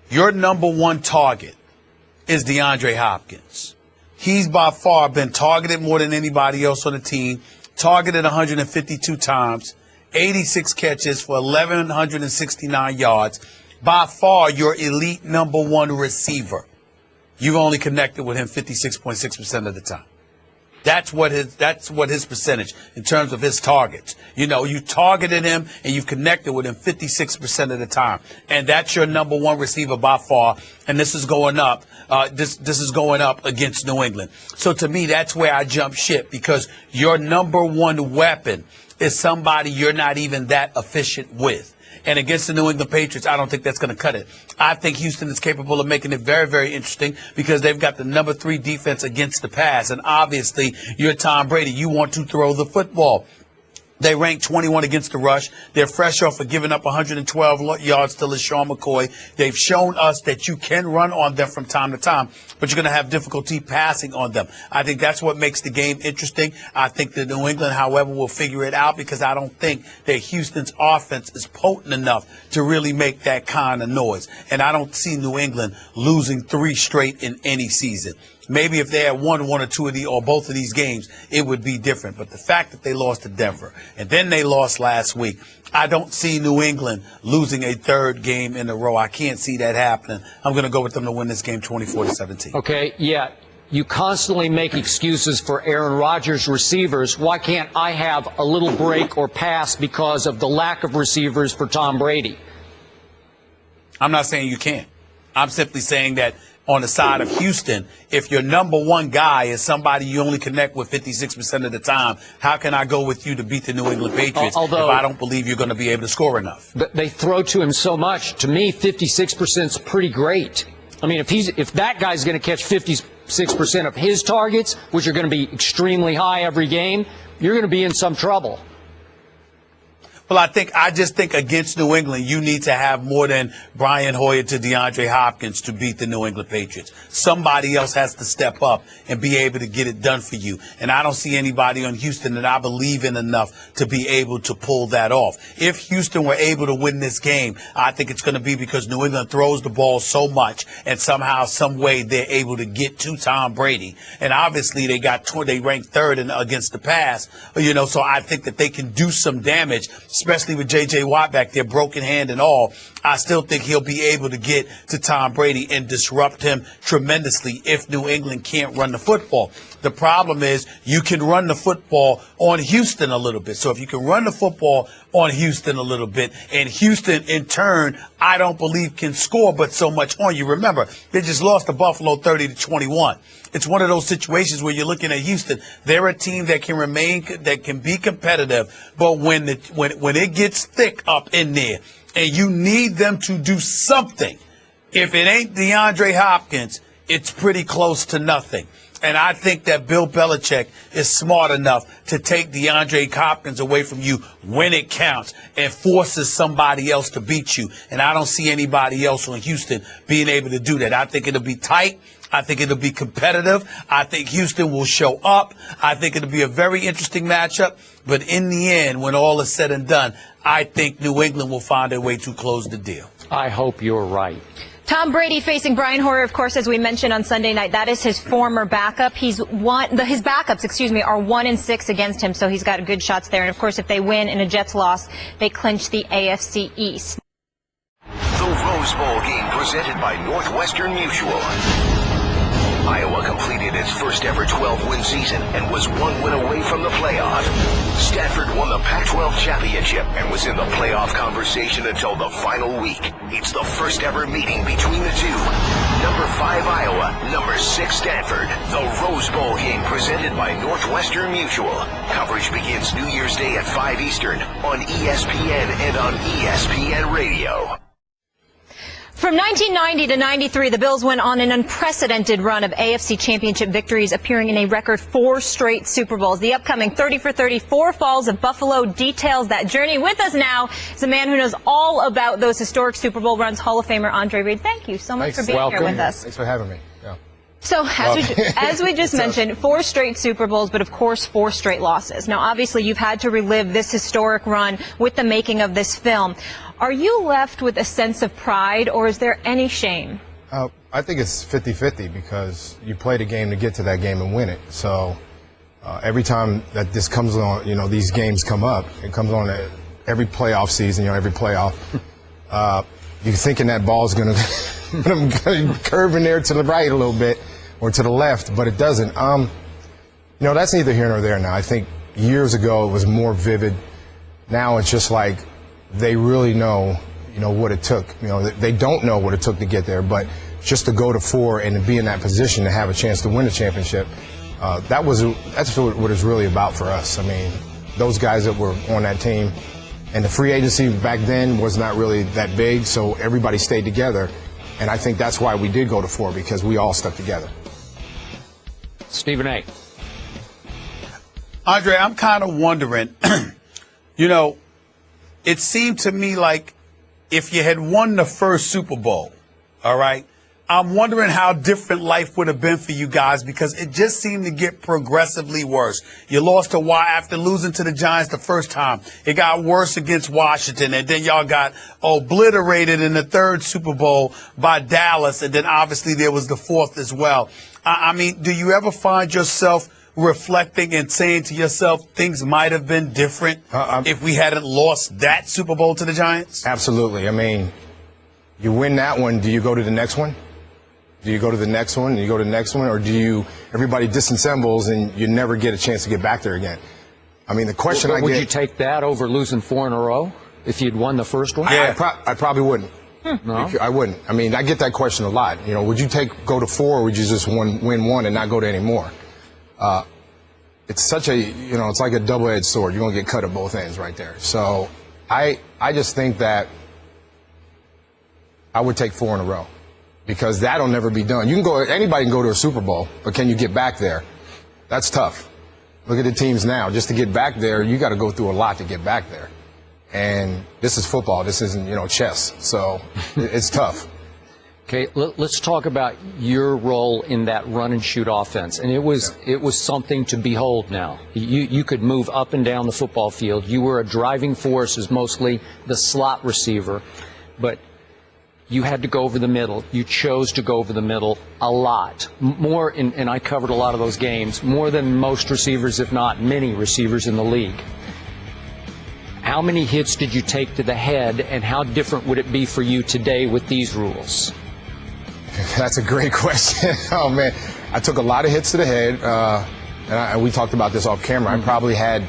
Your number one target is DeAndre Hopkins. He's by far been targeted more than anybody else on the team, targeted 152 times, 86 catches for 1,169 yards. By far your elite number one receiver. You've only connected with him 56.6% of the time. That's what his percentage in terms of his targets. You know, you targeted him and you've connected with him 56% of the time. And that's your number one receiver by far. And this is going up. This is going up against New England. So to me, that's where I jump ship, because your number one weapon is somebody you're not even that efficient with. And against the New England Patriots, I don't think that's going to cut it. I think Houston is capable of making it very, very interesting because they've got the number 3 defense against the pass. And obviously, you're Tom Brady. You want to throw the football. They rank 21 against the rush. They're fresh off of giving up 112 yards to LeSean McCoy. They've shown us that you can run on them from time to time, but you're going to have difficulty passing on them. I think that's what makes the game interesting. I think that New England, however, will figure it out, because I don't think that Houston's offense is potent enough to really make that kind of noise. And I don't see New England losing 3 straight in any season. Maybe if they had won 1 or 2 of or both of these games, it would be different. But the fact that they lost to Denver and then they lost last week, I don't see New England losing a 3rd game in a row. I can't see that happening. I'm going to go with them to win this game 24-17. Okay, yeah. You constantly make excuses for Aaron Rodgers' receivers. Why can't I have a little break or pass because of the lack of receivers for Tom Brady? I'm not saying you can't. I'm simply saying that on the side of Houston, if your number one guy is somebody you only connect with 56% of the time, how can I go with you to beat the New England Patriots if I don't believe you're going to be able to score enough? But they throw to him so much. To me, 56% is pretty great. I mean, if that guy's going to catch 56% of his targets, which are going to be extremely high every game, you're going to be in some trouble. Well, I just think against New England, you need to have more than Brian Hoyer to DeAndre Hopkins to beat the New England Patriots. Somebody else has to step up and be able to get it done for you. And I don't see anybody on Houston that I believe in enough to be able to pull that off. If Houston were able to win this game, I think it's going to be because New England throws the ball so much and somehow, some way they're able to get to Tom Brady. And obviously they ranked 3rd against the pass, so I think that they can do some damage, especially with J.J. Watt back there, broken hand and all. I still think he'll be able to get to Tom Brady and disrupt him tremendously if New England can't run the football. The problem is you can run the football on Houston a little bit. So if you can run the football on Houston a little bit, and Houston in turn, I don't believe can score but so much on you. Remember, they just lost to Buffalo 30-21. It's one of those situations where you're looking at Houston. They're a team that can be competitive, but when it gets thick up in there and you need them to do something, if it ain't DeAndre Hopkins, it's pretty close to nothing. And I think that Bill Belichick is smart enough to take DeAndre Hopkins away from you when it counts and forces somebody else to beat you. And I don't see anybody else on Houston being able to do that. I think it'll be tight. I think it'll be competitive. I think Houston will show up. I think it'll be a very interesting matchup. But in the end, when all is said and done, I think New England will find a way to close the deal. I hope you're right. Tom Brady facing Brian Hoyer, of course, as we mentioned on Sunday night. That is his former backup. His backups, are 1-6 against him, so he's got good shots there. And of course, if they win in a Jets loss, they clinch the AFC East. The Rose Bowl game presented by Northwestern Mutual. Iowa completed its first ever 12-win season and was 1 win away from the playoff. Stanford won the Pac-12 championship and was in the playoff conversation until the final week. It's the first ever meeting between the two. Number 5 Iowa, number 6 Stanford. The Rose Bowl game presented by Northwestern Mutual. Coverage begins New Year's Day at 5 Eastern on ESPN and on ESPN Radio. From 1990 to 93, the Bills went on an unprecedented run of AFC championship victories, appearing in a record 4 straight Super Bowls. The upcoming 30 for 34 Falls of Buffalo details that journey. With us now is a man who knows all about those historic Super Bowl runs, Hall of Famer Andre Reed. Thank you so much for being here with us. Thanks for having me. Yeah. So, as we just mentioned, 4 straight Super Bowls, but of course 4 straight losses. Now, obviously, you've had to relive this historic run with the making of this film. Are you left with a sense of pride, or is there any shame? I think it's 50-50 because you play the game to get to that game and win it. So every time that this comes on, these games come up, it comes on every playoff season, every playoff. You're thinking that ball's going to curve in there to the right a little bit or to the left, but it doesn't. That's neither here nor there now. I think years ago it was more vivid. Now it's just like they really know, what it took. They don't know what it took to get there, but just to go to 4 and to be in that position to have a chance to win a championship, that's what it's really about for us. I mean, those guys that were on that team, and the free agency back then was not really that big, so everybody stayed together. And I think that's why we did go to 4, because we all stuck together. Stephen A. Andre, I'm kind of wondering, it seemed to me like if you had won the first Super Bowl, all right, I'm wondering how different life would have been for you guys, because it just seemed to get progressively worse. You lost to after losing to the Giants the first time. It got worse against Washington, and then y'all got obliterated in the 3rd Super Bowl by Dallas, and then obviously there was the 4th as well. I mean, do you ever find yourself reflecting and saying to yourself things might have been different if we hadn't lost that Super Bowl to the Giants? Absolutely. I mean, you win that one, do you go to the next one? Do you go to the next one? Do you go to the next one? Or everybody disassembles and you never get a chance to get back there again? I mean, the question would you take that over losing 4 in a row if you'd won the first one? Yeah, I probably wouldn't. No? I wouldn't. I mean, I get that question a lot. Would you go to 4, or would you just win 1 and not go to any more? It's such a, it's like a double-edged sword. You're going to get cut at both ends right there. So I just think that I would take 4 in a row, because that'll never be done. Anybody can go to a Super Bowl, but can you get back there? That's tough. Look at the teams now. Just to get back there, you got to go through a lot to get back there. And this is football. This isn't, chess. So it's tough. Okay, let's talk about your role in that run-and-shoot offense. And it was something to behold now. You could move up and down the football field. You were a driving force as mostly the slot receiver. But you had to go over the middle. You chose to go over the middle a lot. More, and I covered a lot of those games, more than most receivers, if not many receivers in the league. How many hits did you take to the head, and how different would it be for you today with these rules? That's a great question. Oh, man. I took a lot of hits to the head, and we talked about this off camera. I probably had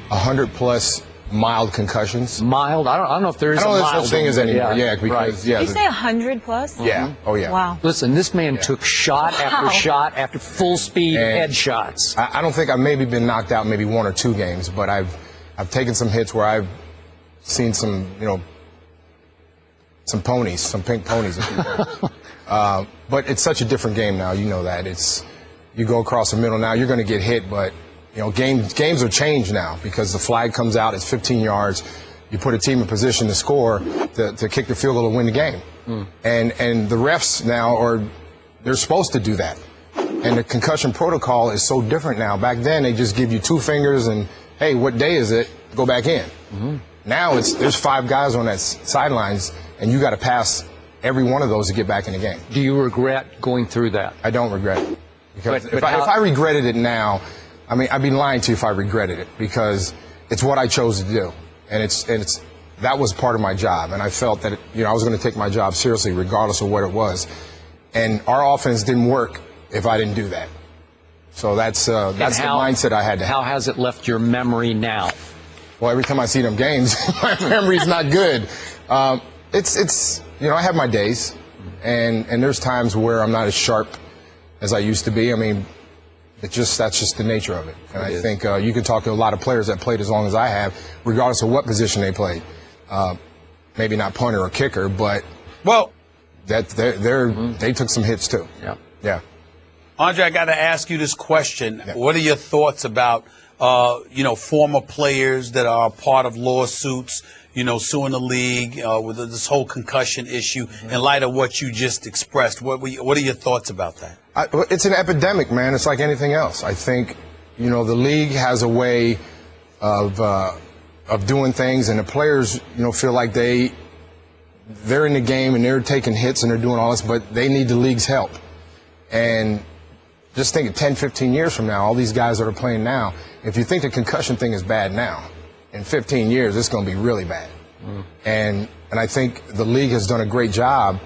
100-plus mild concussions. Mild? I don't know if there is a mild. I don't know if such thing as anymore. Yeah, because, right. Did you say 100-plus? Yeah. Oh, yeah. Wow. Listen, this man took shot after shot after full-speed headshots. I don't think I've maybe been knocked out maybe 1 or 2 games, but I've taken some hits where I've seen some, some ponies, some pink ponies. But it's such a different game now. You know that. you go across the middle. Now you're going to get hit, but games are changed now because the flag comes out. It's 15 yards. You put a team in position to score, to kick the field goal to win the game. And the refs now they're supposed to do that. And the concussion protocol is so different now. Back then, they just give you 2 fingers and, hey, what day is it? Go back in. Now there's 5 guys on that sidelines, and you got to pass every one of those to get back in the game. Do you regret going through that? I don't regret it. Because if I regretted it now, I mean, I'd be lying to you if I regretted it, because it's what I chose to do. And that was part of my job. And I felt that, I was going to take my job seriously regardless of what it was. And our offense didn't work if I didn't do that. So that's the mindset I had to have. How has it left your memory now? Well, every time I see them games, my memory's not good. I have my days, and there's times where I'm not as sharp as I used to be. I mean, that's just the nature of it. And I think you can talk to a lot of players that played as long as I have, regardless of what position they played. Maybe not punter or kicker, but they took some hits too. Yeah. Andre, I got to ask you this question. Yeah. What are your thoughts about, former players that are part of lawsuits, suing the league with this whole concussion issue in light of what you just expressed? What are your thoughts about that? It's an epidemic, man. It's like anything else. I think, the league has a way of doing things, and the players, feel like they're in the game and they're taking hits and they're doing all this, but they need the league's help. And just think of 10, 15 years from now, all these guys that are playing now, if you think the concussion thing is bad now, in 15 years, it's going to be really bad. And I think the league has done a great job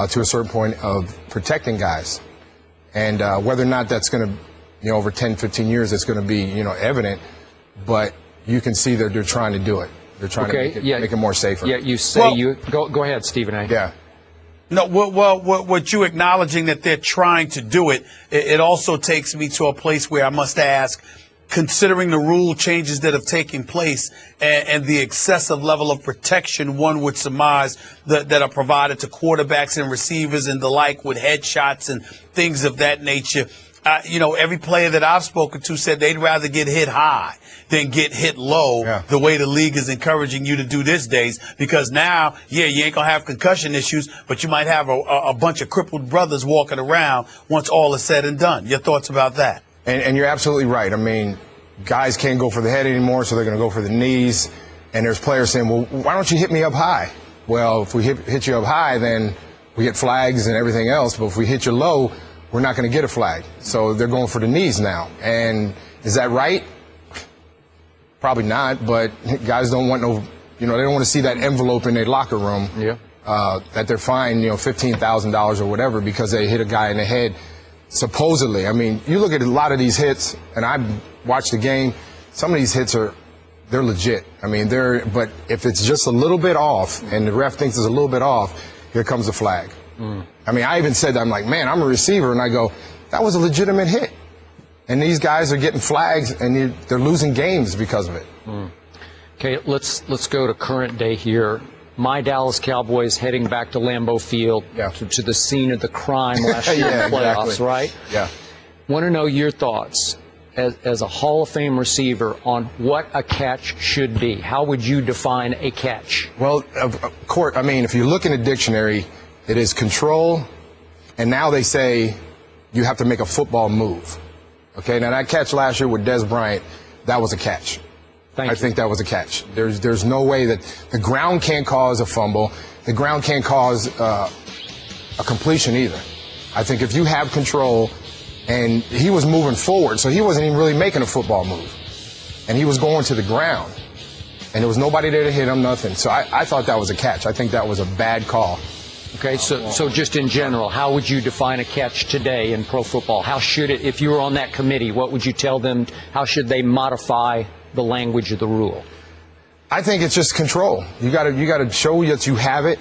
to a certain point of protecting guys. And whether or not that's going to, over 10, 15 years, it's going to be, evident, but you can see that they're trying to do it. They're trying to make it more safer. Yeah, you say go ahead, Stephen A. Yeah. No, what you acknowledging that they're trying to do it, it also takes me to a place where I must ask, considering the rule changes that have taken place and the excessive level of protection one would surmise that are provided to quarterbacks and receivers and the like with headshots and things of that nature, every player that I've spoken to said they'd rather get hit high than get hit low the way the league is encouraging you to do these days. Because now, you ain't going to have concussion issues, but you might have a bunch of crippled brothers walking around once all is said and done. Your thoughts about that? And you're absolutely right. I mean, guys can't go for the head anymore, so they're going to go for the knees. And there's players saying, well, why don't you hit me up high? Well, if we hit you up high, then we get flags and everything else. But if we hit you low, we're not going to get a flag. So they're going for the knees now. And is that right? Probably not, but guys don't want they don't want to see that envelope in their locker room that they're fined, $15,000 or whatever because they hit a guy in the head, supposedly. I mean, you look at a lot of these hits, and I watched the game, some of these hits they're legit. I mean, but if it's just a little bit off and the ref thinks it's a little bit off, here comes the flag. I mean, I even said that, I'm like, man, I'm a receiver, and I go, that was a legitimate hit. And these guys are getting flags, and they're losing games because of it. Okay, let's go to current day here. My Dallas Cowboys heading back to Lambeau Field to the scene of the crime last year in the playoffs, exactly. Right? Yeah. Want to know your thoughts as a Hall of Fame receiver on what a catch should be. How would you define a catch? Well, of course, I mean, if you look in the dictionary, it is control, and now they say you have to make a football move. Okay, now that catch last year with Des Bryant, that was a catch. I think that was a catch. There's no way that the ground can't cause a fumble. The ground can't cause a completion either. I think if you have control, and he was moving forward, so he wasn't even really making a football move. And he was going to the ground. And there was nobody there to hit him, nothing. So I thought that was a catch. I think that was a bad call. Okay, so just in general, how would you define a catch today in pro football? How should it, if you were on that committee, what would you tell them? How should they modify the language of the rule? I think it's just control. You got to show that you have it,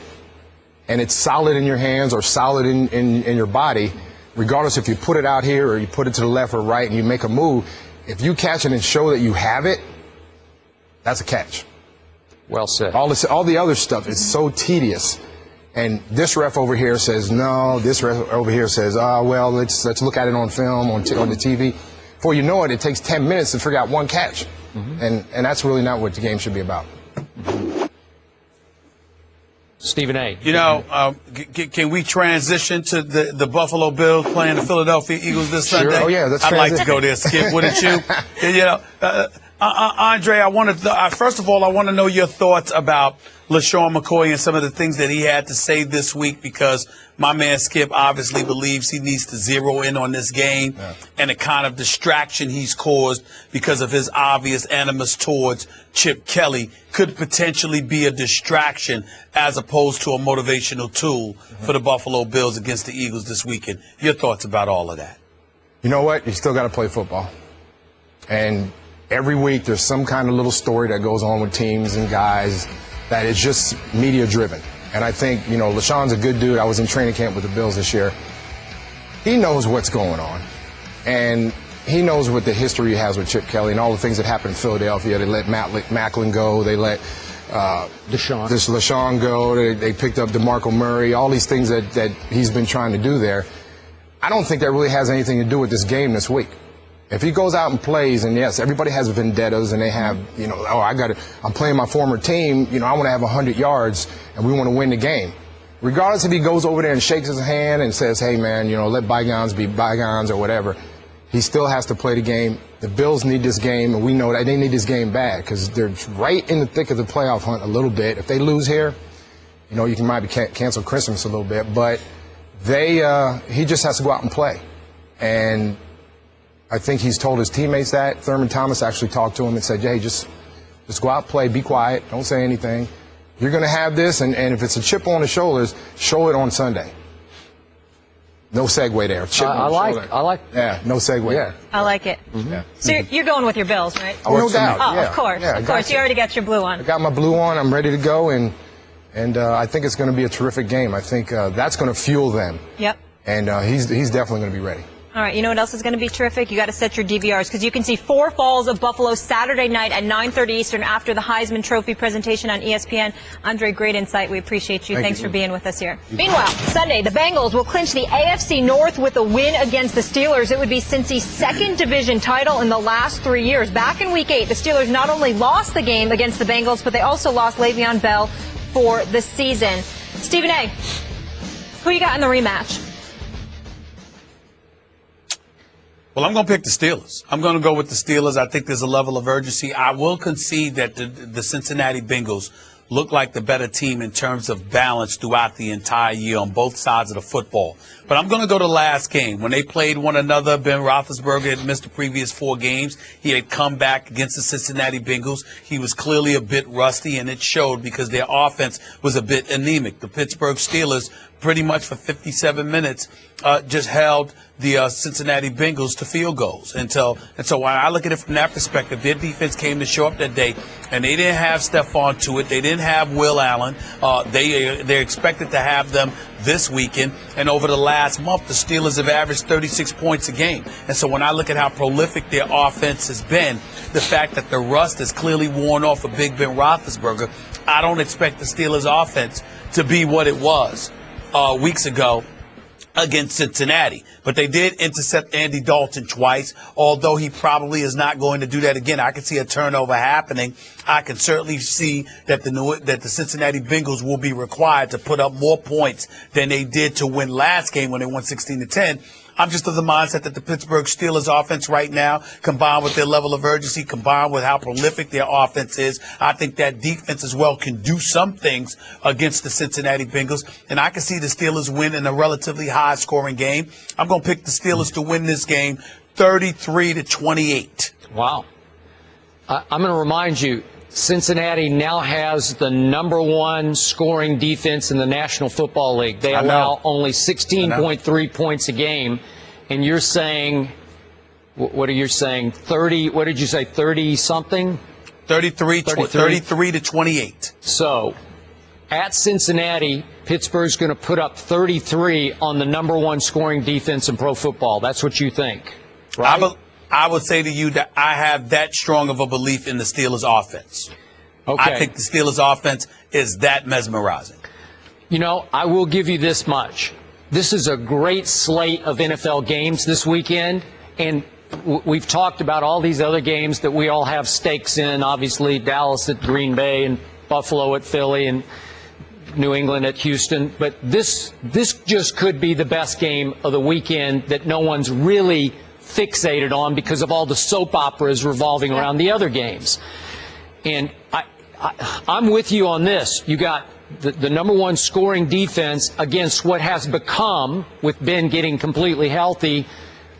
and it's solid in your hands or solid in your body, regardless if you put it out here or you put it to the left or right and you make a move. If you catch it and show that you have it, that's a catch. Well said. All the other stuff is so tedious. And this ref over here says no. This ref over here says, well, let's look at it on film on the TV. Before you know it, it takes 10 minutes to figure out one catch, and that's really not what the game should be about. Stephen A. You know, can we transition to the Buffalo Bills playing the Philadelphia Eagles this Sure. Sunday? Oh yeah, let's I'd like to transition. go there, Skip. Wouldn't you? You know, Andre, first of all, I want to know your thoughts about LeSean McCoy and some of the things that he had to say this week, because my man Skip obviously believes he needs to zero in on this game and the kind of distraction he's caused because of his obvious animus towards Chip Kelly could potentially be a distraction as opposed to a motivational tool for the Buffalo Bills against the Eagles this weekend. Your thoughts about all of that? You know what? You still got to play football. And every week there's some kind of little story that goes on with teams and guys that is just media driven. And I think, you know, LeSean's a good dude. I was in training camp with the Bills this year. He knows what's going on. And he knows what the history he has with Chip Kelly and all the things that happened in Philadelphia. They let Macklin go. They let LeSean go. They picked up DeMarco Murray. All these things that he's been trying to do there. I don't think that really has anything to do with this game this week. If he goes out and plays, and yes, everybody has vendettas, and they have, you know, I'm playing my former team, you know, I want to have 100 yards, and we want to win the game. Regardless if he goes over there and shakes his hand and says, hey, man, you know, let bygones be bygones or whatever, he still has to play the game. The Bills need this game, and we know that they need this game bad because they're right in the thick of the playoff hunt a little bit. If they lose here, you know, you can maybe cancel Christmas a little bit, but he just has to go out and play. And I think he's told his teammates that. Thurman Thomas actually talked to him and said, hey, just go out, play, be quiet, don't say anything. You're going to have this, and if it's a chip on the shoulders, show it on Sunday. No segue there. Chip on the shoulder. I like. Yeah, no segue. Yeah. I like it. Yeah. So you're going with your Bills, right? Oh, no doubt. Oh, yeah. of course. Yeah, Of course. You already got your blue on. I got my blue on. I'm ready to go, and I think it's going to be a terrific game. I think that's going to fuel them. Yep. And he's definitely going to be ready. All right, you know what else is going to be terrific? You got to set your DVRs because you can see Four Falls of Buffalo Saturday night at 9:30 Eastern after the Heisman Trophy presentation on ESPN. Andre, great insight. We appreciate you. Thanks for being with us here. Meanwhile, Sunday, the Bengals will clinch the AFC North with a win against the Steelers. It would be Cincy's second division title in the last 3 years. Back in Week 8, the Steelers not only lost the game against the Bengals, but they also lost Le'Veon Bell for the season. Stephen A., who you got in the rematch? Well, I'm going to pick the Steelers. I'm going to go with the Steelers. I think there's a level of urgency. I will concede that the Cincinnati Bengals look like the better team in terms of balance throughout the entire year on both sides of the football. But I'm going to go to last game. When they played one another, Ben Roethlisberger had missed the previous 4 games. He had come back against the Cincinnati Bengals. He was clearly a bit rusty, and it showed because their offense was a bit anemic. The Pittsburgh Steelers pretty much for 57 minutes just held the Cincinnati Bengals to field goals. And so when I look at it from that perspective, their defense came to show up that day, and they didn't have Stephon Tuitt. They didn't have Will Allen. They're expected to have them this weekend. And over the last month, the Steelers have averaged 36 points a game. And so when I look at how prolific their offense has been, the fact that the rust has clearly worn off of Big Ben Roethlisberger, I don't expect the Steelers' offense to be what it was weeks ago against Cincinnati. But they did intercept Andy Dalton twice, although he probably is not going to do that again. I can see a turnover happening. I can certainly see that the Cincinnati Bengals will be required to put up more points than they did to win last game when they won 16-10. I'm just of the mindset that the Pittsburgh Steelers offense right now, combined with their level of urgency, combined with how prolific their offense is, I think that defense as well can do some things against the Cincinnati Bengals. And I can see the Steelers win in a relatively high-scoring game. I'm going to pick the Steelers to win this game 33-28. Wow. I'm going to remind you, Cincinnati now has the #1 scoring defense in the National Football League. They allow only 16.3 points a game. And you're saying, what are you saying, 30, what did you say, 30-something? 33 to 28. So, at Cincinnati, Pittsburgh's going to put up 33 on the #1 scoring defense in pro football. That's what you think, right? I would say to you that I have that strong of a belief in the Steelers' offense. Okay. I think the Steelers' offense is that mesmerizing. You know, I will give you this much. This is a great slate of NFL games this weekend, and we've talked about all these other games that we all have stakes in, obviously Dallas at Green Bay and Buffalo at Philly and New England at Houston. But this just could be the best game of the weekend that no one's really fixated on because of all the soap operas revolving around the other games. And I'm with you on this. You got the number one scoring defense against what has become, with Ben getting completely healthy,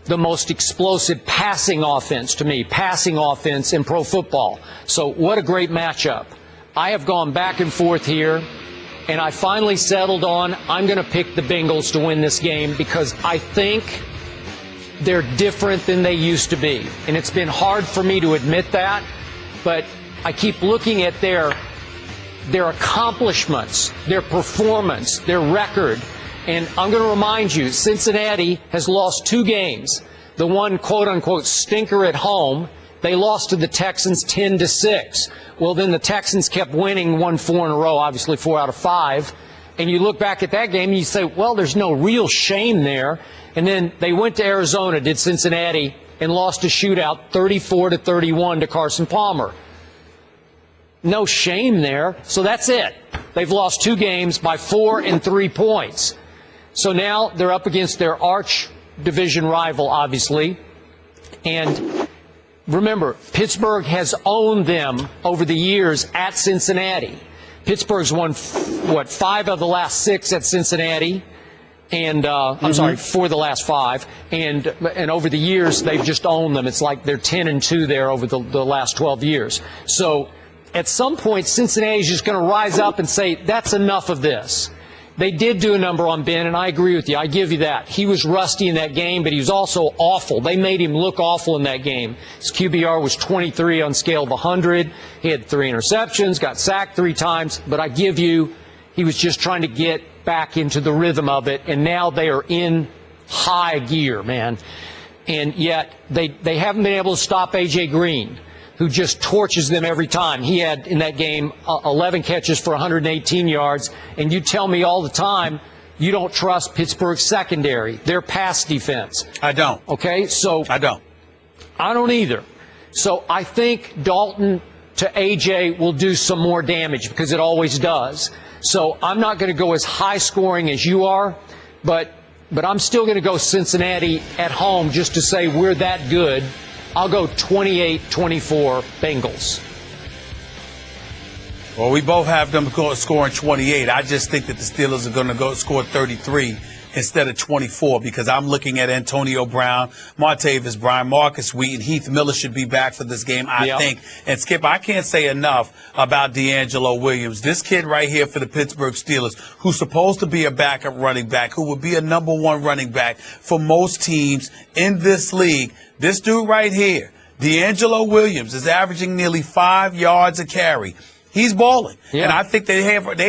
the most explosive passing offense to me, passing offense in pro football. So what a great matchup. I have gone back and forth here, and I finally settled on I'm going to pick the Bengals to win this game because I think they're different than they used to be. And it's been hard for me to admit that, but I keep looking at their accomplishments, their performance, their record. And I'm going to remind you, Cincinnati has lost 2 games. The one, quote-unquote, stinker at home, they lost to the Texans 10-6. Well, then the Texans kept winning, won 4 in a row, obviously 4 out of 5. And you look back at that game and you say, well, there's no real shame there. And then they went to Arizona, did Cincinnati, and lost a shootout 34-31 to Carson Palmer. No shame there. So that's it. They've lost 2 games by 4 and 3 points. So now they're up against their arch division rival, obviously. And remember, Pittsburgh has owned them over the years at Cincinnati. Pittsburgh's won, 5 of the last 6 at Cincinnati. And, I'm sorry, 4 of the last 5. And over the years, they've just owned them. It's like they're 10-2 there over the last 12 years. So at some point, Cincinnati's just going to rise up and say, that's enough of this. They did do a number on Ben, and I agree with you. I give you that. He was rusty in that game, but he was also awful. They made him look awful in that game. His QBR was 23 on scale of 100. He had 3 interceptions, got sacked 3 times. But I give you, he was just trying to get back into the rhythm of it, and now they are in high gear, man. And yet they haven't been able to stop A.J. Green, who just torches them every time. He had, in that game, 11 catches for 118 yards. And you tell me all the time you don't trust Pittsburgh's secondary, their pass defense. I don't. Okay? So I don't. I don't either. So I think Dalton to A.J. will do some more damage because it always does. So I'm not going to go as high scoring as you are, but I'm still going to go Cincinnati at home just to say we're that good. I'll go 28-24 Bengals. Well, we both have them scoring 28. I just think that the Steelers are going to go score 33 instead of 24 because I'm looking at Antonio Brown, Martavis Bryant, Marcus Wheaton, Heath Miller should be back for this game, I think. And, Skip, I can't say enough about D'Angelo Williams. This kid right here for the Pittsburgh Steelers, who's supposed to be a backup running back, who would be a number 1 running back for most teams in this league. This dude right here, D'Angelo Williams, is averaging nearly 5 yards a carry. He's balling. Yeah. And I think they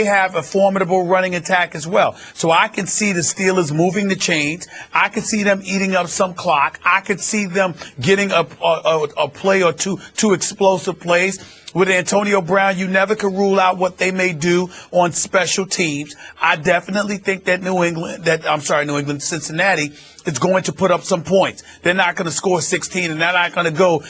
have a formidable running attack as well. So I can see the Steelers moving the chains. I can see them eating up some clock. I could see them getting a play or two explosive plays. With Antonio Brown, you never can rule out what they may do on special teams. I definitely think that Cincinnati is going to put up some points. They're not going to score 16, and they're not going to go,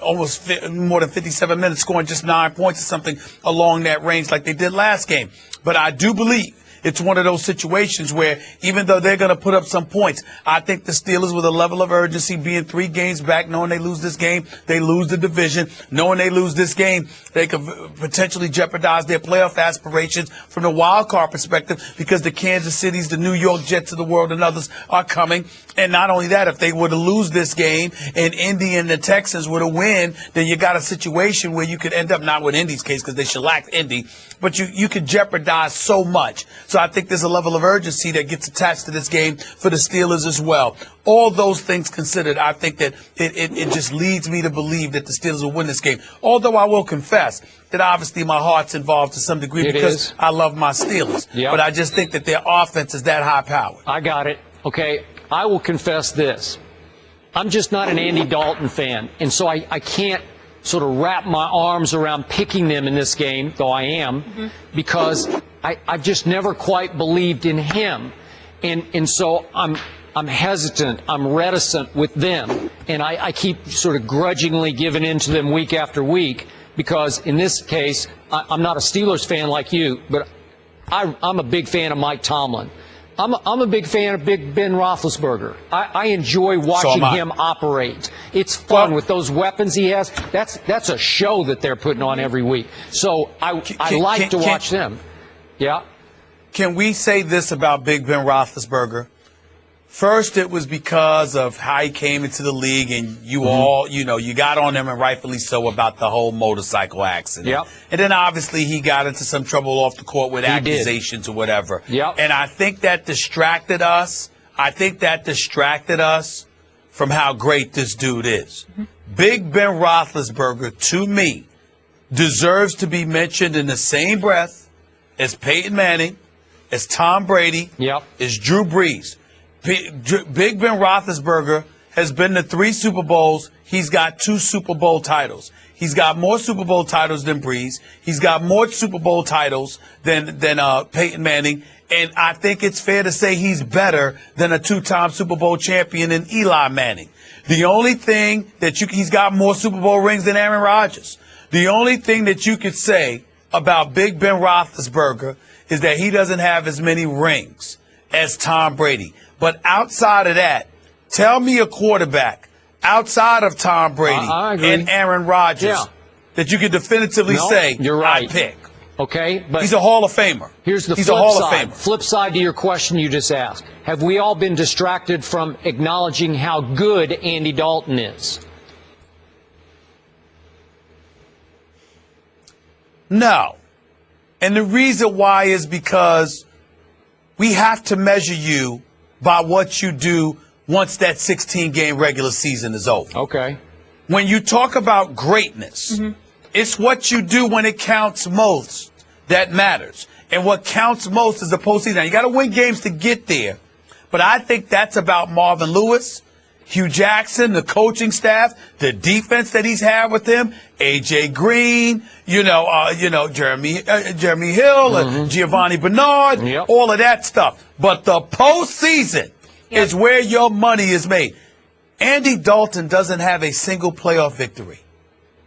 almost more than 57 minutes scoring just 9 points or something along that range like they did last game. But I do believe it's one of those situations where even though they're going to put up some points, I think the Steelers with a level of urgency, being 3 games back, knowing they lose this game, they lose the division, knowing they lose this game, they could potentially jeopardize their playoff aspirations from the wild card perspective because the Kansas Cities, the New York Jets of the world and others are coming. And not only that, if they were to lose this game and Indy and the Texans were to win, then you got a situation where you could end up, not with Indy's case because they shellacked Indy, but you could jeopardize so much. So I think there's a level of urgency that gets attached to this game for the Steelers as well. All those things considered, I think that it just leads me to believe that the Steelers will win this game. Although I will confess that obviously my heart's involved to some degree because I love my Steelers. Yep. But I just think that their offense is that high-powered. I got it. Okay, I will confess this. I'm just not an Andy Dalton fan, and so I can't sort of wrap my arms around picking them in this game, though I am, because I just never quite believed in him. And so I'm hesitant, I'm reticent with them, and I keep sort of grudgingly giving in to them week after week because in this case, I'm not a Steelers fan like you, but I'm a big fan of Mike Tomlin. I'm a big fan of Big Ben Roethlisberger. I enjoy watching him operate. It's fun with those weapons he has. That's a show that they're putting on every week. So I like to watch them. Yeah. Can we say this about Big Ben Roethlisberger? First, it was because of how he came into the league, and you all, you got on him, and rightfully so, about the whole motorcycle accident. Yep. And then, obviously, he got into some trouble off the court with accusations or whatever. Yep. And I think that distracted us. From how great this dude is. Big Ben Roethlisberger, to me, deserves to be mentioned in the same breath as Peyton Manning, as Tom Brady, as Drew Brees. Big Ben Roethlisberger has been to 3 Super Bowls. He's got 2 Super Bowl titles. He's got more Super Bowl titles than Brees. He's got more Super Bowl titles than Peyton Manning. And I think it's fair to say he's better than a 2-time Super Bowl champion in Eli Manning. The only thing that he's got more Super Bowl rings than Aaron Rodgers. The only thing that you could say about Big Ben Roethlisberger is that he doesn't have as many rings as Tom Brady. But outside of that, tell me a quarterback outside of Tom Brady and Aaron Rodgers that you could definitively say, you're right. I pick. Okay, but he's a Hall of Famer. Here's the flip side to your question you just asked. Have we all been distracted from acknowledging how good Andy Dalton is? No. And the reason why is because we have to measure you by what you do once that 16-game regular season is over. Okay. When you talk about greatness, it's what you do when it counts most that matters. And what counts most is the postseason. Now, you got to win games to get there. But I think that's about Marvin Lewis, Hugh Jackson, the coaching staff, the defense that he's had with him, A.J. Green, Jeremy Hill, Giovanni Bernard, all of that stuff. But the postseason is where your money is made. Andy Dalton doesn't have a single playoff victory.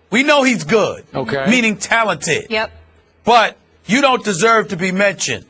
We know he's good, meaning talented. Yep. But you don't deserve to be mentioned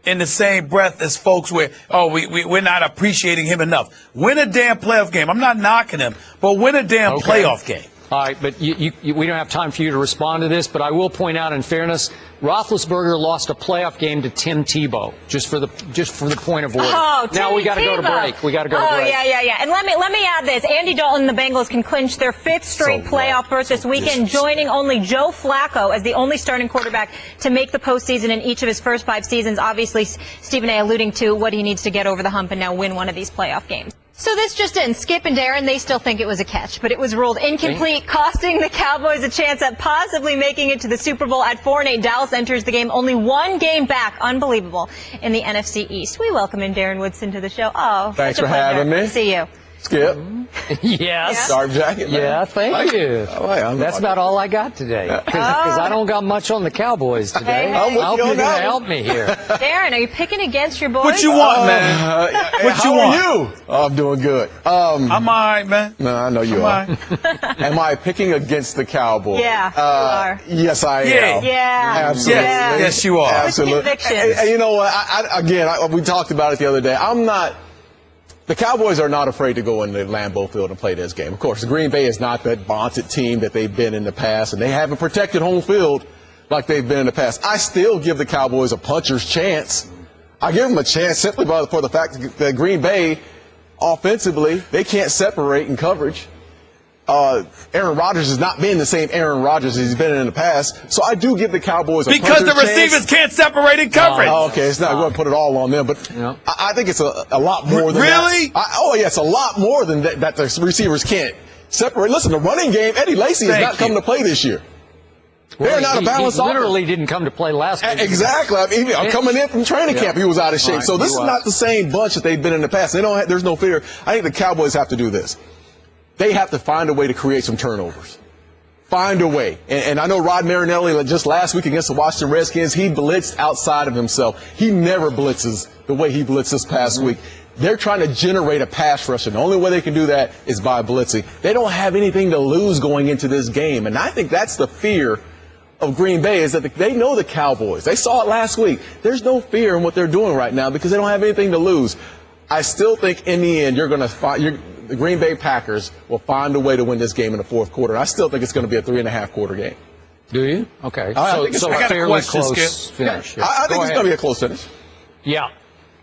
in the same breath as folks where, we're not appreciating him enough. Win a damn playoff game. I'm not knocking him, but win a damn playoff game. All right, but we don't have time for you to respond to this, but I will point out, in fairness, Roethlisberger lost a playoff game to Tim Tebow, just for the point of order. Oh, now we got to go to break. Oh, yeah. And let me add this. Andy Dalton and the Bengals can clinch their 5th straight playoff berth this weekend, joining only Joe Flacco as the only starting quarterback to make the postseason in each of his first 5 seasons. Obviously, Stephen A. alluding to what he needs to get over the hump and now win one of these playoff games. So this just in. Skip and Darren, they still think it was a catch, but it was ruled incomplete, costing the Cowboys a chance at possibly making it to the Super Bowl at 4-8. Dallas enters the game only 1 game back, unbelievable, in the NFC East. We welcome in Darren Woodson to the show. Oh, thanks for having me. See you. Skip. Yes. Dark jacket. Man. Yeah, thank you. That's about all I got today. Because I don't got much on the Cowboys today. I hope you're going to help me here. Darren, are you picking against your boys? What you want, man? What you want? How are you? Oh, I'm doing good. I'm all right, man. No, I know you are. Am I picking against the Cowboys? Yeah, you are. Yes, I am. Yeah. Absolutely. Yes, you are. Absolutely. And you know what? We talked about it the other day. The Cowboys are not afraid to go into Lambeau Field and play this game. Of course, the Green Bay is not that vaunted team that they've been in the past, and they haven't protected home field like they've been in the past. I still give the Cowboys a puncher's chance. I give them a chance simply for the fact that Green Bay, offensively, they can't separate in coverage. Aaron Rodgers has not been the same Aaron Rodgers as he's been in the past. So I do give the Cowboys a because the receivers can't separate in coverage. Okay, it's not going to put it all on them, but I think it's a lot more than that. Really? It's a lot more than that the receivers can't separate. Listen, the running game, Eddie Lacy has not come to play this year. They're not a balanced offense. He literally didn't come to play last week. Exactly. I mean, coming in from training camp, he was out of shape. So this is not the same bunch that they've been in the past. There's no fear. I think the Cowboys have to do this. They have to find a way to create some turnovers. find a way. And I know Rod Marinelli, just last week against the Washington Redskins, he blitzed outside of himself. He never blitzes the way he blitzed this past week. They're trying to generate a pass rush, and the only way they can do that is by blitzing. They don't have anything to lose going into this game, and I think that's the fear of Green Bay, is that they know the Cowboys. They saw it last week. There's no fear in what they're doing right now because they don't have anything to lose. I still think in the end the Green Bay Packers will find a way to win this game in the fourth quarter. I still think it's going to be a 3.5 quarter game. Do you? Okay. So a fairly close Skip. finish. Yeah. I think it's going to be a close finish. Yeah.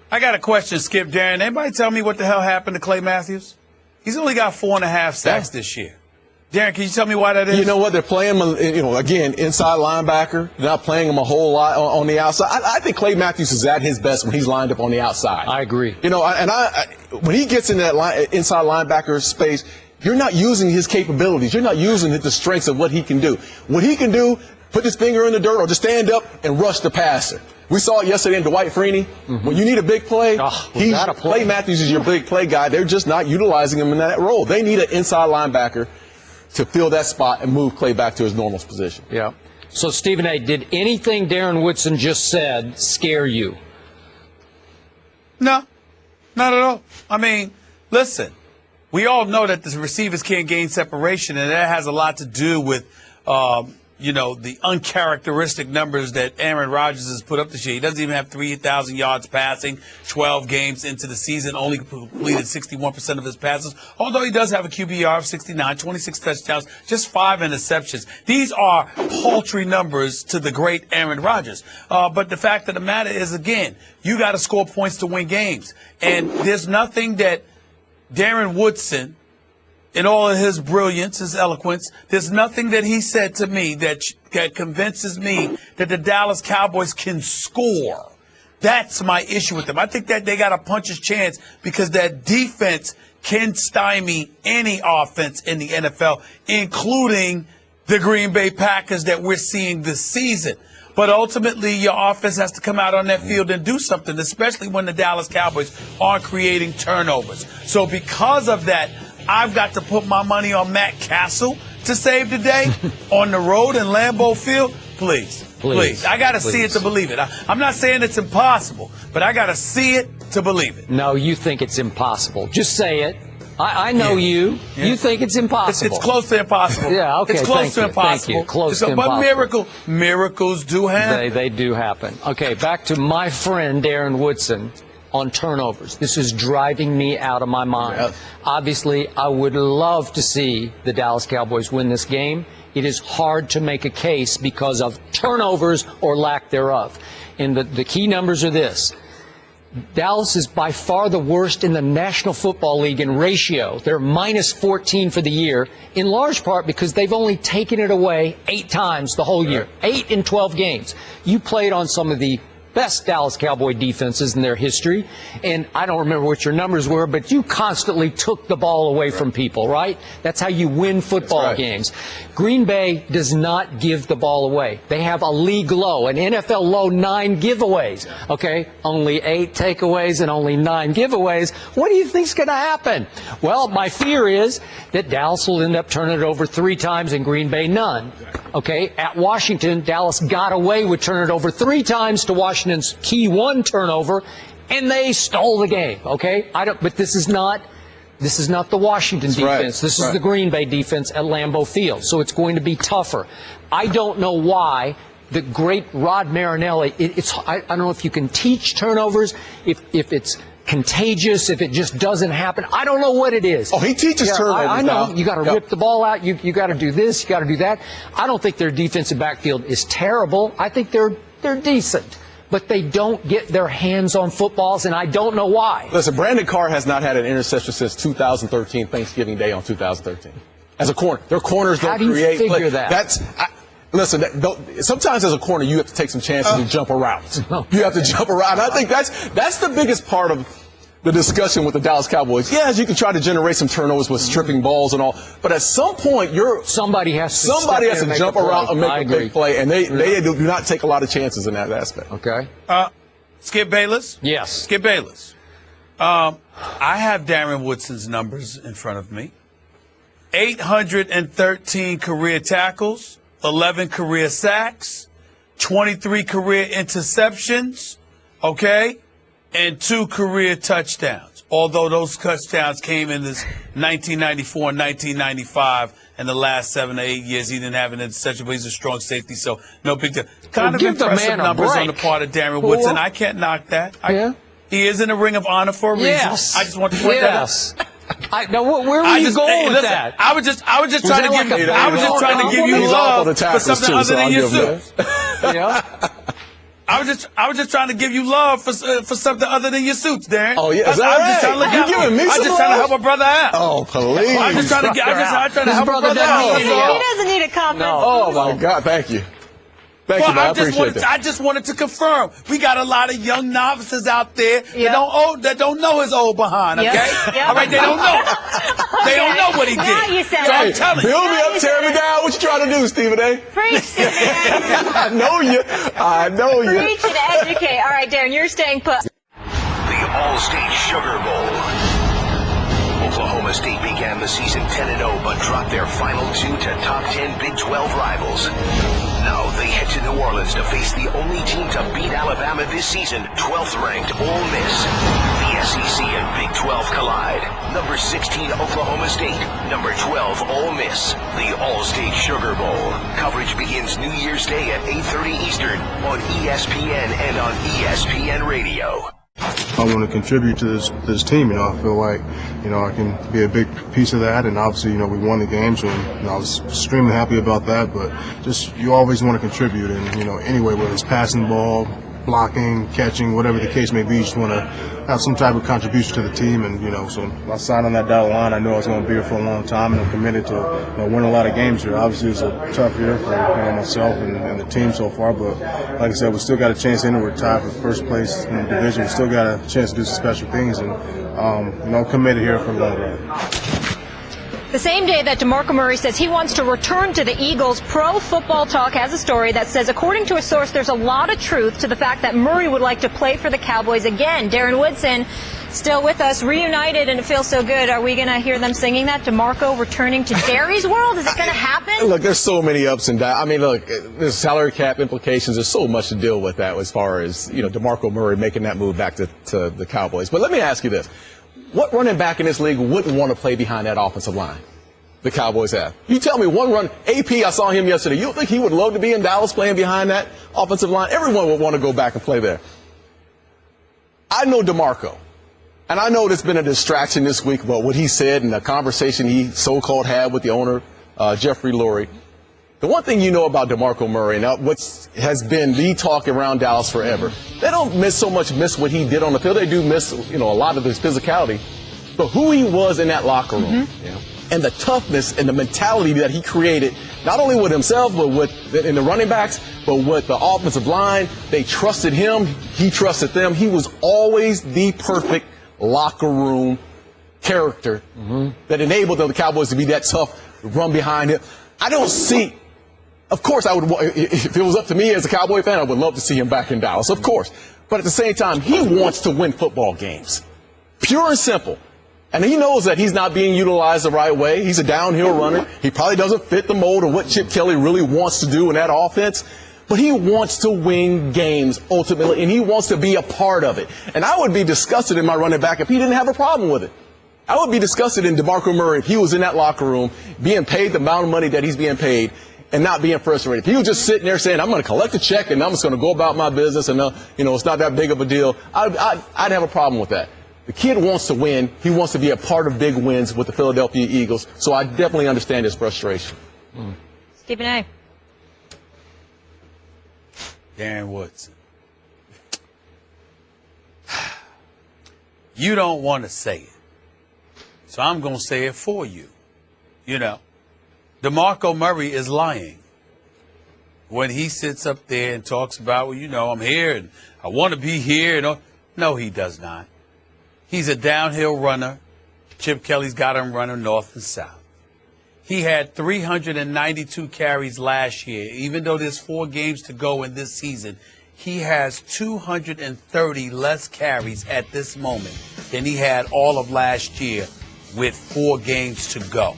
I got a question, Skip. Darren, anybody tell me what the hell happened to Clay Matthews? He's only got 4.5 sacks this year. Darren, can you tell me why that is? You know what? They're playing him, again, inside linebacker. They're not playing him a whole lot on the outside. I think Clay Matthews is at his best when he's lined up on the outside. I agree. When he gets in that inside linebacker space, you're not using his capabilities. You're not using the strengths of what he can do. What he can do, put his finger in the dirt or just stand up and rush the passer. We saw it yesterday in Dwight Freeney. When you need a big play, Clay Matthews is your big play guy. They're just not utilizing him in that role. They need an inside linebacker to fill that spot and move Clay back to his normal position. Yeah. So, Stephen A., did anything Darren Woodson just said scare you? No, not at all. I mean, listen, we all know that the receivers can't gain separation, and that has a lot to do with the uncharacteristic numbers that Aaron Rodgers has put up this year. He doesn't even have 3,000 yards passing, 12 games into the season, only completed 61% of his passes, although he does have a QBR of 69, 26 touchdowns, just 5 interceptions. These are paltry numbers to the great Aaron Rodgers. But the fact of the matter is, again, you got to score points to win games. And there's nothing that Darren Woodson, in all of his brilliance, his eloquence, there's nothing that he said to me that convinces me that the Dallas Cowboys can score. That's my issue with them. I think that they got a puncher's chance because that defense can stymie any offense in the NFL, including the Green Bay Packers that we're seeing this season. But ultimately, your offense has to come out on that field and do something, especially when the Dallas Cowboys are creating turnovers. So because of that, I've got to put my money on Matt Castle to save the day on the road in Lambeau Field. Please. I got to see it to believe it. I'm not saying it's impossible, but I got to see it to believe it. No, you think it's impossible. Just say it. I know you. Yeah. You think it's impossible. It's close to impossible. Yeah, okay. It's close to impossible. Thank you. Close to But impossible. miracles do happen. They do happen. Okay, back to my friend Darren Woodson on turnovers. This is driving me out of my mind. Yep. Obviously, I would love to see the Dallas Cowboys win this game. It is hard to make a case because of turnovers or lack thereof. And the key numbers are this. Dallas is by far the worst in the National Football League in ratio. They're minus 14 for the year, in large part because they've only taken it away 8 times the whole year. 8 in 12 games. You played on some of the best Dallas Cowboy defenses in their history, and I don't remember what your numbers were, but you constantly took the ball away from people, right? That's how you win football games. Green Bay does not give the ball away. They have a league low, an NFL low 9 giveaways, okay? Only 8 takeaways and only 9 giveaways. What do you think's going to happen? Well, my fear is that Dallas will end up turning it over 3 times and Green Bay none. Okay, at Washington, Dallas got away with turning it over 3 times to Washington's key 1 turnover, and they stole the game. Okay, but this is not the Washington defense. This is the Green Bay defense at Lambeau Field. So it's going to be tougher. I don't know why the great Rod Marinelli. I don't know if you can teach turnovers, if it's contagious, if it just doesn't happen. I don't know what it is. Oh, he teaches turnovers. I know. You got to rip the ball out. You got to do this. You got to do that. I don't think their defensive backfield is terrible. I think they're decent. But they don't get their hands on footballs, and I don't know why. Listen, Brandon Carr has not had an interception since 2013, Thanksgiving Day on 2013. As a corner. Their corners don't create. How do you figure that? Listen, sometimes as a corner, you have to take some chances and jump around. You have to jump around. I think that's the biggest part of the discussion with the Dallas Cowboys. Yes, you can try to generate some turnovers with stripping balls and all, but at some point, somebody has to jump around and make a big play, and they do not take a lot of chances in that aspect. Okay. Skip Bayless? Yes. Skip Bayless. I have Darren Woodson's numbers in front of me. 813 career tackles, 11 career sacks, 23 career interceptions, okay, and 2 career touchdowns. Although those touchdowns came in this 1994 and 1995, and the last 7 or 8 years he didn't have an interception, but he's a strong safety, so no big deal. Kind of impressive numbers on the part of Darren Woodson. I can't knock that. He is in the Ring of Honor for a reason. Yes. I just want to point that out. Now, where were you going with that? I was just trying to give you love for something other than your suits. I was just trying to give you love for something other than your suits, Darren. Oh yeah, you giving me some love? I'm just trying to help a brother out. Oh please! I'm just trying to help a brother out. He doesn't need a compliment. No. Oh my God! Thank you. Thank you, man. I appreciate that. I just wanted to confirm. We got a lot of young novices out there that don't know his old behind, okay? All right, they don't know. They don't know what he did. Now you said I'm telling you. Build me up, tear me down. What you trying to do, Stephen A? Preach, Stephen A. I know you. Preach and educate. All right, Darren, you're staying put. The All-State Sugar Bowl. Oklahoma State began the season 10-0, but dropped their final 2 to top 10 Big 12 rivals. Now they head to New Orleans to face the only team to beat Alabama this season, 12th-ranked Ole Miss. The SEC and Big 12 collide. Number 16, Oklahoma State. Number 12, Ole Miss. The All-State Sugar Bowl. Coverage begins New Year's Day at 8:30 Eastern on ESPN and on ESPN Radio. I want to contribute to this team. I feel like, I can be a big piece of that. And obviously, we won the game, so I was extremely happy about that. But just, you always want to contribute. And, anyway, whether it's passing the ball, blocking, catching, whatever the case may be, you just want to have some type of contribution to the team. And, so I signed on that dotted line. I knew I was going to be here for a long time, and I'm committed to win a lot of games here. Obviously, it's a tough year for myself and the team so far, but like I said, we still got a chance in it. We're tied for first place in the division. We still got a chance to do some special things, and I'm committed here for the long run. The same day that DeMarco Murray says he wants to return to the Eagles, Pro Football Talk has a story that says, according to a source, there's a lot of truth to the fact that Murray would like to play for the Cowboys again. Darren Woodson still with us, reunited, and it feels so good. Are we going to hear them singing that? DeMarco returning to Jerry's world? Is it going to happen? Look, there's so many ups and downs. I mean, look, there's salary cap implications. There's so much to deal with that as far as, DeMarco Murray making that move back to the Cowboys. But let me ask you this. What running back in this league wouldn't want to play behind that offensive line the Cowboys have? You tell me one run. AP, I saw him yesterday. You don't think he would love to be in Dallas playing behind that offensive line? Everyone would want to go back and play there. I know DeMarco, and I know there's been a distraction this week about what he said and the conversation he so-called had with the owner, Jeffrey Lurie. The one thing you know about DeMarco Murray, and what has been the talk around Dallas forever, they don't miss what he did on the field. They do miss, a lot of his physicality, but who he was in that locker room. And the toughness and the mentality that he created, not only with himself, but in the running backs, but with the offensive line. They trusted him. He trusted them. He was always the perfect locker room character that enabled the Cowboys to be that tough, run behind him. I don't see, of course, if it was up to me as a Cowboy fan, I would love to see him back in Dallas, of course. But at the same time, he wants to win football games. Pure and simple. And he knows that he's not being utilized the right way. He's a downhill runner. He probably doesn't fit the mold of what Chip Kelly really wants to do in that offense. But he wants to win games ultimately, and he wants to be a part of it. And I would be disgusted in my running back if he didn't have a problem with it. I would be disgusted in DeMarco Murray if he was in that locker room being paid the amount of money that he's being paid and not being frustrated. If he was just sitting there saying, I'm going to collect a check and I'm just going to go about my business and, it's not that big of a deal, I'd have a problem with that. The kid wants to win. He wants to be a part of big wins with the Philadelphia Eagles. So I definitely understand his frustration. Stephen A. Darren Woodson. You don't want to say it. So I'm going to say it for you. DeMarco Murray is lying when he sits up there and talks about, I'm here and I want to be here. No, he does not. He's a downhill runner. Chip Kelly's got him running north and south. He had 392 carries last year. Even though there's 4 games to go in this season, he has 230 less carries at this moment than he had all of last year with 4 games to go.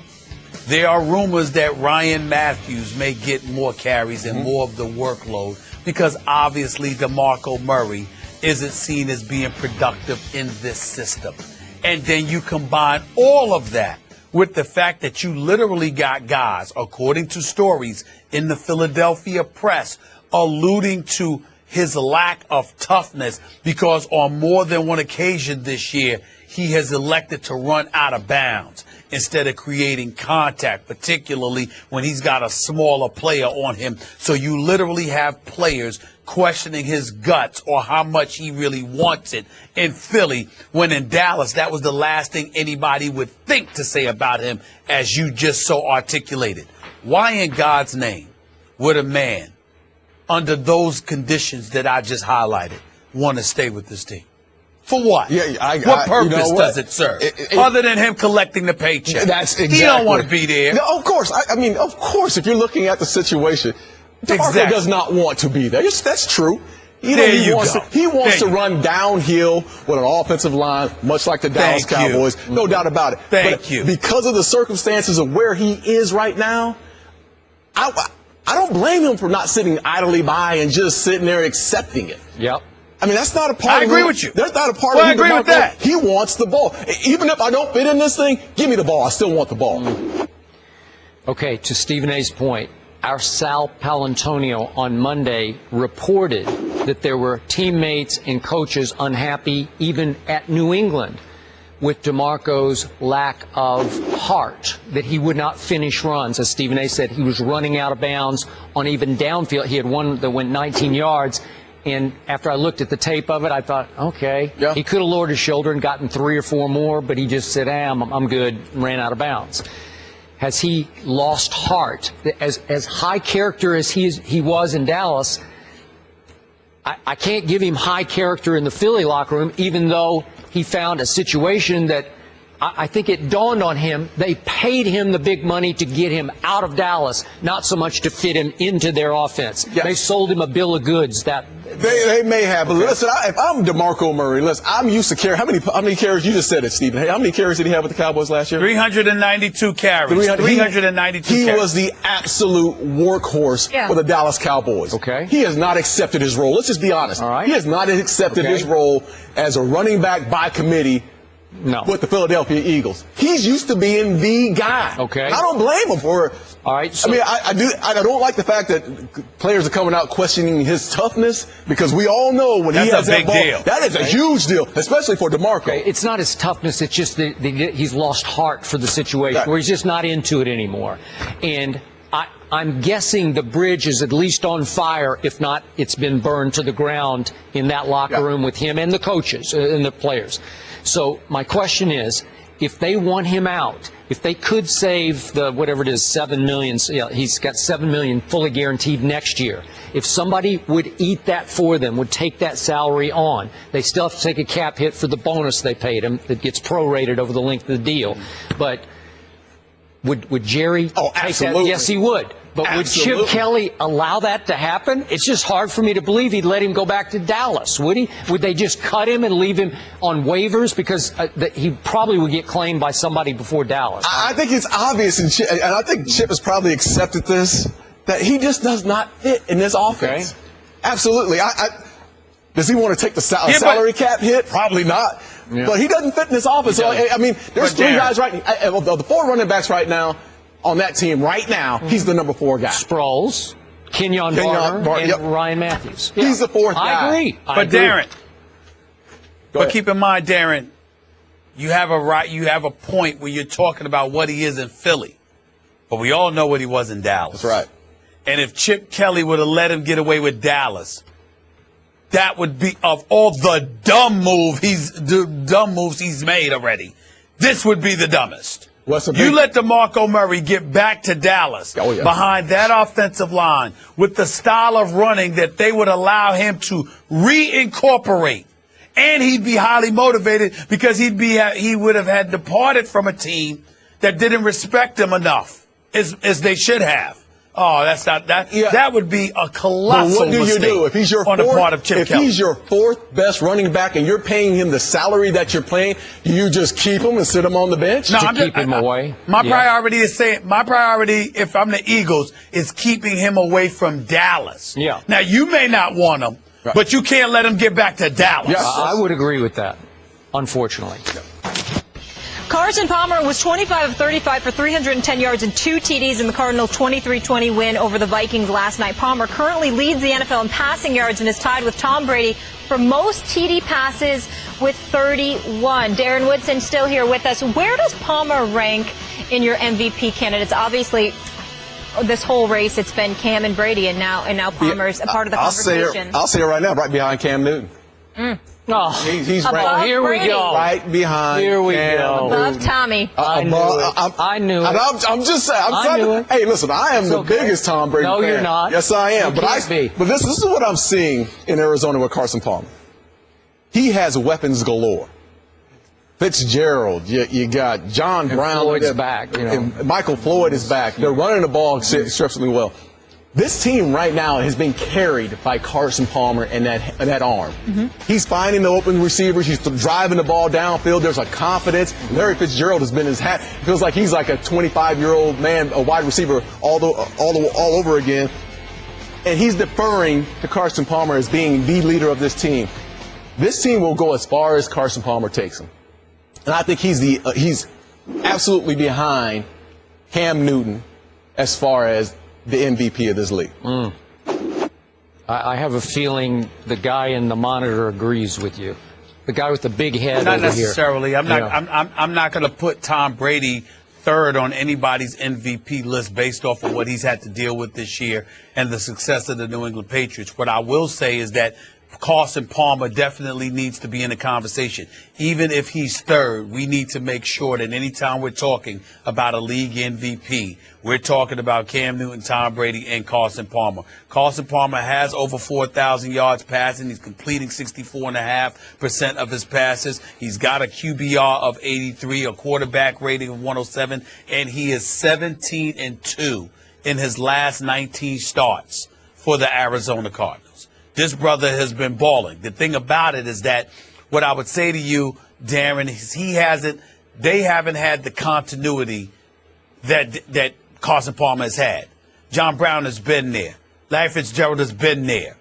There are rumors that Ryan Matthews may get more carries and more of the workload because obviously DeMarco Murray isn't seen as being productive in this system. And then you combine all of that with the fact that you literally got guys, according to stories in the Philadelphia press, alluding to his lack of toughness because on more than one occasion this year, he has elected to run out of bounds instead of creating contact, particularly when he's got a smaller player on him. So you literally have players questioning his guts or how much he really wants it in Philly, when in Dallas, that was the last thing anybody would think to say about him, as you just so articulated. Why in God's name would a man under those conditions that I just highlighted want to stay with this team? For what? What purpose does it serve? Other than him collecting the paycheck. That's exactly. He don't want to be there. No, of course. I mean, of course, if you're looking at the situation, DeMarco does not want to be there. That's true. He wants to run downhill with an offensive line, much like the Dallas Cowboys. No doubt about it. Thank you. Because of the circumstances of where he is right now, I don't blame him for not sitting idly by and just sitting there accepting it. Yep. I mean, that's not a part I agree with you. That's not a part of I agree with that. He wants the ball. Even if I don't fit in this thing, give me the ball. I still want the ball. Okay, to Stephen A's point, our Sal Palantonio on Monday reported that there were teammates and coaches unhappy even at New England with DeMarco's lack of heart, that he would not finish runs. As Stephen A said, he was running out of bounds on even downfield. He had one that went 19 yards. And after I looked at the tape of it, I thought, okay, he could have lowered his shoulder and gotten 3 or 4 more, but he just said, I'm good, and ran out of bounds. Has he lost heart? As high character as he was in Dallas, I can't give him high character in the Philly locker room, even though he found a situation that I think it dawned on him. They paid him the big money to get him out of Dallas, not so much to fit him into their offense. Yeah. They sold him a bill of goods. They may have. But listen, if I'm DeMarco Murray, listen, I'm used to carry. How many carries? You just said it, Stephen. Hey, how many carries did he have with the Cowboys last year? 392 carries. 392 He carries. was the absolute workhorse for the Dallas Cowboys. Okay. He has not accepted his role. Let's just be honest. All right. He has not accepted his role as a running back by committee. No. With the Philadelphia Eagles. He's used to being the guy. Okay. And I don't blame him for it. All right. So, I mean, I don't like the fact that players are coming out questioning his toughness, because we all know when he has that ball, that is a huge deal, especially for DeMarco. Okay. It's not his toughness. It's just that he's lost heart for the situation, where he's just not into it anymore. And I'm guessing the bridge is at least on fire, if not it's been burned to the ground in that locker room with him and the coaches and the players. So my question is, if they want him out, if they could save the whatever it is, $7 million, he's got $7 million fully guaranteed next year. If somebody would eat that for them, would take that salary on, they still have to take a cap hit for the bonus they paid him that gets prorated over the length of the deal. But would Jerry take that? Yes, he would. But would Chip Kelly allow that to happen? It's just hard for me to believe he'd let him go back to Dallas, would he? Would they just cut him and leave him on waivers? Because he probably would get claimed by somebody before Dallas. I think it's obvious, and I think Chip has probably accepted this, that he just does not fit in this offense. Okay. Absolutely. Does he want to take the salary cap hit? Probably not. Yeah. But he doesn't fit in this offense. So, I mean, there's 3 guys the 4 running backs right now on that team right now, he's the number 4 guy. Sproles, Kenyon Barner, and Ryan Matthews. He's the 4th guy. I agree. But Darren, keep in mind, Darren, you have a point when you're talking about what he is in Philly. But we all know what he was in Dallas. That's right. And if Chip Kelly would have let him get away with Dallas, that would be, of all the dumb moves he's made already, this would be the dumbest. You let DeMarco Murray get back to Dallas behind that offensive line with the style of running that they would allow him to reincorporate. And he'd be highly motivated because he would have had departed from a team that didn't respect him enough, as they should have. Oh, that's not that. Yeah. That would be a colossal what do you mistake do if he's your on the fourth, part of Chip if Kelly. he's your fourth best running back and you're paying him the salary that you're paying? Do you just keep him and sit him on the bench? No, to keep him away. My priority is my priority, if I'm the Eagles, is keeping him away from Dallas. Yeah. Now you may not want him, but you can't let him get back to Dallas. Yeah. I would agree with that, unfortunately. Carson Palmer was 25 of 35 for 310 yards and 2 TDs in the Cardinals' 23-20 win over the Vikings last night. Palmer currently leads the NFL in passing yards and is tied with Tom Brady for most TD passes with 31. Darren Woodson still here with us. Where does Palmer rank in your MVP candidates? Obviously, this whole race, it's been Cam and Brady, and now Palmer's a part of the conversation. I'll say it right now, right behind Cam Newton. Oh, He's right, here we go. right behind. Here we Cam go. Newton. Love Tommy. I knew it. I knew it. And I'm just saying. I knew it. Hey, listen, I am the biggest Tom Brady fan. No, you're not. Yes, I am. You can't be. But this is what I'm seeing in Arizona with Carson Palmer. He has weapons galore. Fitzgerald, you got John Brown. Floyd's back. And Michael Floyd is back. They're running the ball exceptionally well. This team right now has been carried by Carson Palmer and that arm. Mm-hmm. He's finding the open receivers. He's driving the ball downfield. There's a confidence. Larry Fitzgerald has been his hat. It feels like he's like a 25-year-old man, a wide receiver all over again. And he's deferring to Carson Palmer as being the leader of this team. This team will go as far as Carson Palmer takes them. And I think he's absolutely behind Cam Newton as far as the MVP of this league. I have a feeling the guy in the monitor agrees with you. The guy with the big head Not over necessarily. here. I'm not going to put Tom Brady third on anybody's MVP list based off of what he's had to deal with this year and the success of the New England Patriots. What I will say is that Carson Palmer definitely needs to be in the conversation. Even if he's third, we need to make sure that anytime we're talking about a league MVP, we're talking about Cam Newton, Tom Brady, and Carson Palmer. Carson Palmer has over 4,000 yards passing. He's completing 64.5% of his passes. He's got a QBR of 83, a quarterback rating of 107, and he is 17-2 in his last 19 starts for the Arizona Cardinals. This brother has been balling. The thing about it is that what I would say to you, Darren, is they haven't had the continuity that Carson Palmer has had. John Brown has been there. Larry Fitzgerald has been there.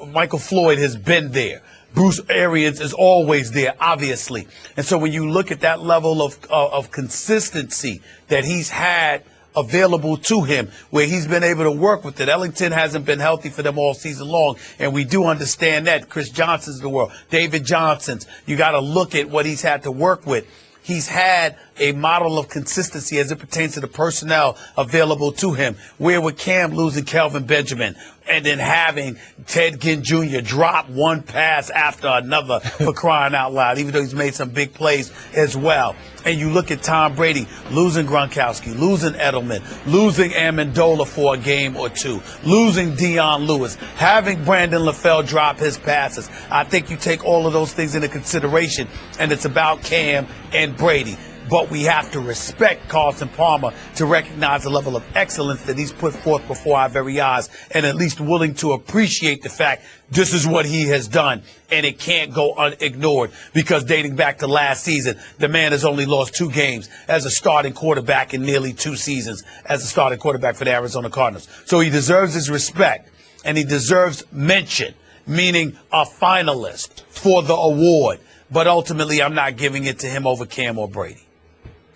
Michael Floyd has been there. Bruce Arians is always there, obviously. And so when you look at that level of consistency that he's had available to him, where he's been able to work with it. Ellington hasn't been healthy for them all season long, and we do understand that. Chris Johnson's the world. David Johnson's. You got to look at what he's had to work with. He's had a model of consistency as it pertains to the personnel available to him. Where with Cam losing Kelvin Benjamin and then having Ted Ginn Jr. drop one pass after another for crying out loud, even though he's made some big plays as well. And you look at Tom Brady losing Gronkowski, losing Edelman, losing Amendola for a game or two, losing Deion Lewis, having Brandon LaFell drop his passes. I think you take all of those things into consideration, and it's about Cam and Brady. But we have to respect Carson Palmer to recognize the level of excellence that he's put forth before our very eyes, and at least willing to appreciate the fact this is what he has done, and it can't go unignored, because dating back to last season, the man has only lost 2 games as a starting quarterback in nearly 2 seasons as a starting quarterback for the Arizona Cardinals. So he deserves his respect, and he deserves mention, meaning a finalist for the award. But ultimately, I'm not giving it to him over Cam or Brady.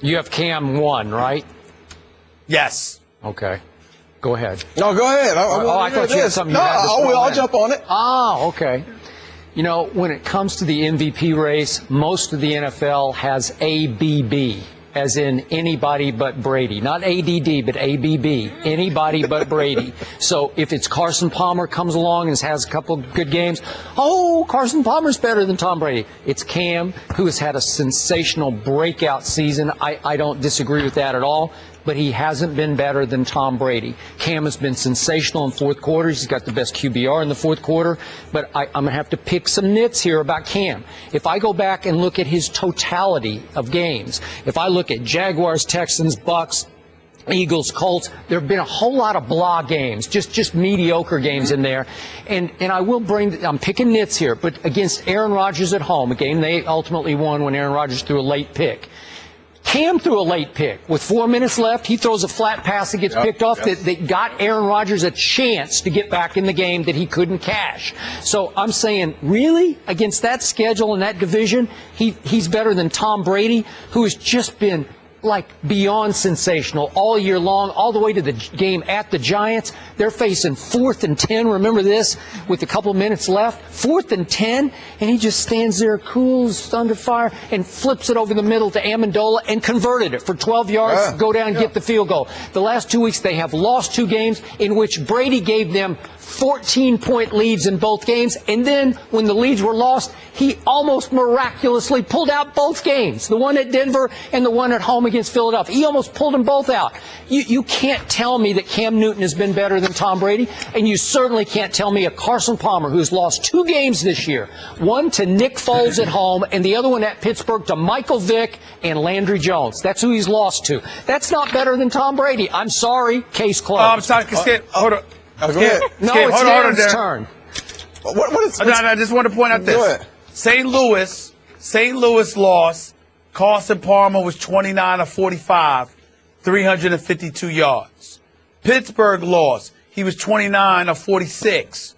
You have Cam 1, right? Yes. Okay. Go ahead. No, go ahead. I thought you had something. I'll jump on it. Okay. When it comes to the MVP race, most of the NFL has ABB, as in anybody but Brady. Not ADD, but ABB. Anybody but Brady. So if it's Carson Palmer comes along and has a couple of good games, Carson Palmer's better than Tom Brady. It's Cam, who has had a sensational breakout season. I don't disagree with that at all, but he hasn't been better than Tom Brady. Cam has been sensational in fourth quarters. He's got the best QBR in the fourth quarter, but I'm going to have to pick some nits here about Cam. If I go back and look at his totality of games, if I look at Jaguars, Texans, Bucks, Eagles, Colts, there have been a whole lot of blah games, just mediocre games in there. And I will I'm picking nits here, but against Aaron Rodgers at home, a game they ultimately won when Aaron Rodgers threw a late pick. Cam threw a late pick. With 4 minutes left, he throws a flat pass that gets picked off that got Aaron Rodgers a chance to get back in the game that he couldn't cash. So I'm saying, really? Against that schedule and that division, he's better than Tom Brady, who has just been like beyond sensational all year long, all the way to the game at the Giants. They're facing 4th and 10. Remember this, with a couple of minutes left, 4th and 10, and he just stands there, cools under fire, and flips it over the middle to Amendola and converted it for 12 yards, go down and get the field goal. The last 2 weeks, they have lost 2 games in which Brady gave them 14-point leads in both games, and then when the leads were lost, he almost miraculously pulled out both games, the one at Denver and the one at home against Philadelphia. He almost pulled them both out. You can't tell me that Cam Newton has been better than Tom Brady, and you certainly can't tell me a Carson Palmer, who's lost 2 games this year, one to Nick Foles at home and the other one at Pittsburgh to Michael Vick and Landry Jones. That's who he's lost to. That's not better than Tom Brady. I'm sorry. Case closed. I'm sorry. Hold on. No, it's Darren's turn. I just want to point out this. St. Louis lost. Carson Palmer was 29 of 45, 352 yards. Pittsburgh lost. He was 29 of 46,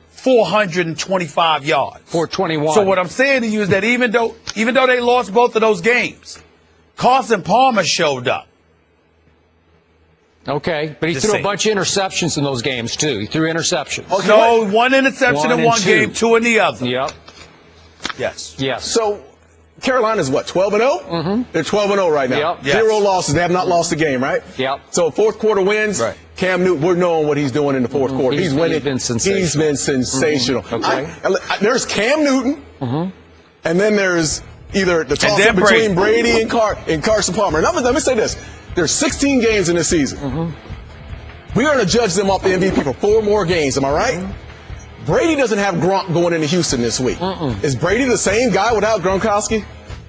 425 yards. 421. So what I'm saying to you is that even though they lost both of those games, Carson Palmer showed up. Okay, but he threw a bunch of interceptions in those games, too. He threw interceptions. Okay. No, one interception in one game, 2 in the other. Yep. Yes. So Carolina's what, 12-0? Mm-hmm. They're 12-0 right now. Yep. 0 losses. They have not lost a game, right? Yep. So fourth quarter wins. Right. Cam Newton, we're knowing what he's doing in the fourth quarter. He's winning. He's been sensational. Okay. There's Cam Newton, and then there's either the toss-up between Brady and Carson Palmer. And let me say this. There's 16 games in this season. We're going to judge them off the MVP for 4 more games. Am I right? Brady doesn't have Gronk going into Houston this week. Is Brady the same guy without Gronkowski?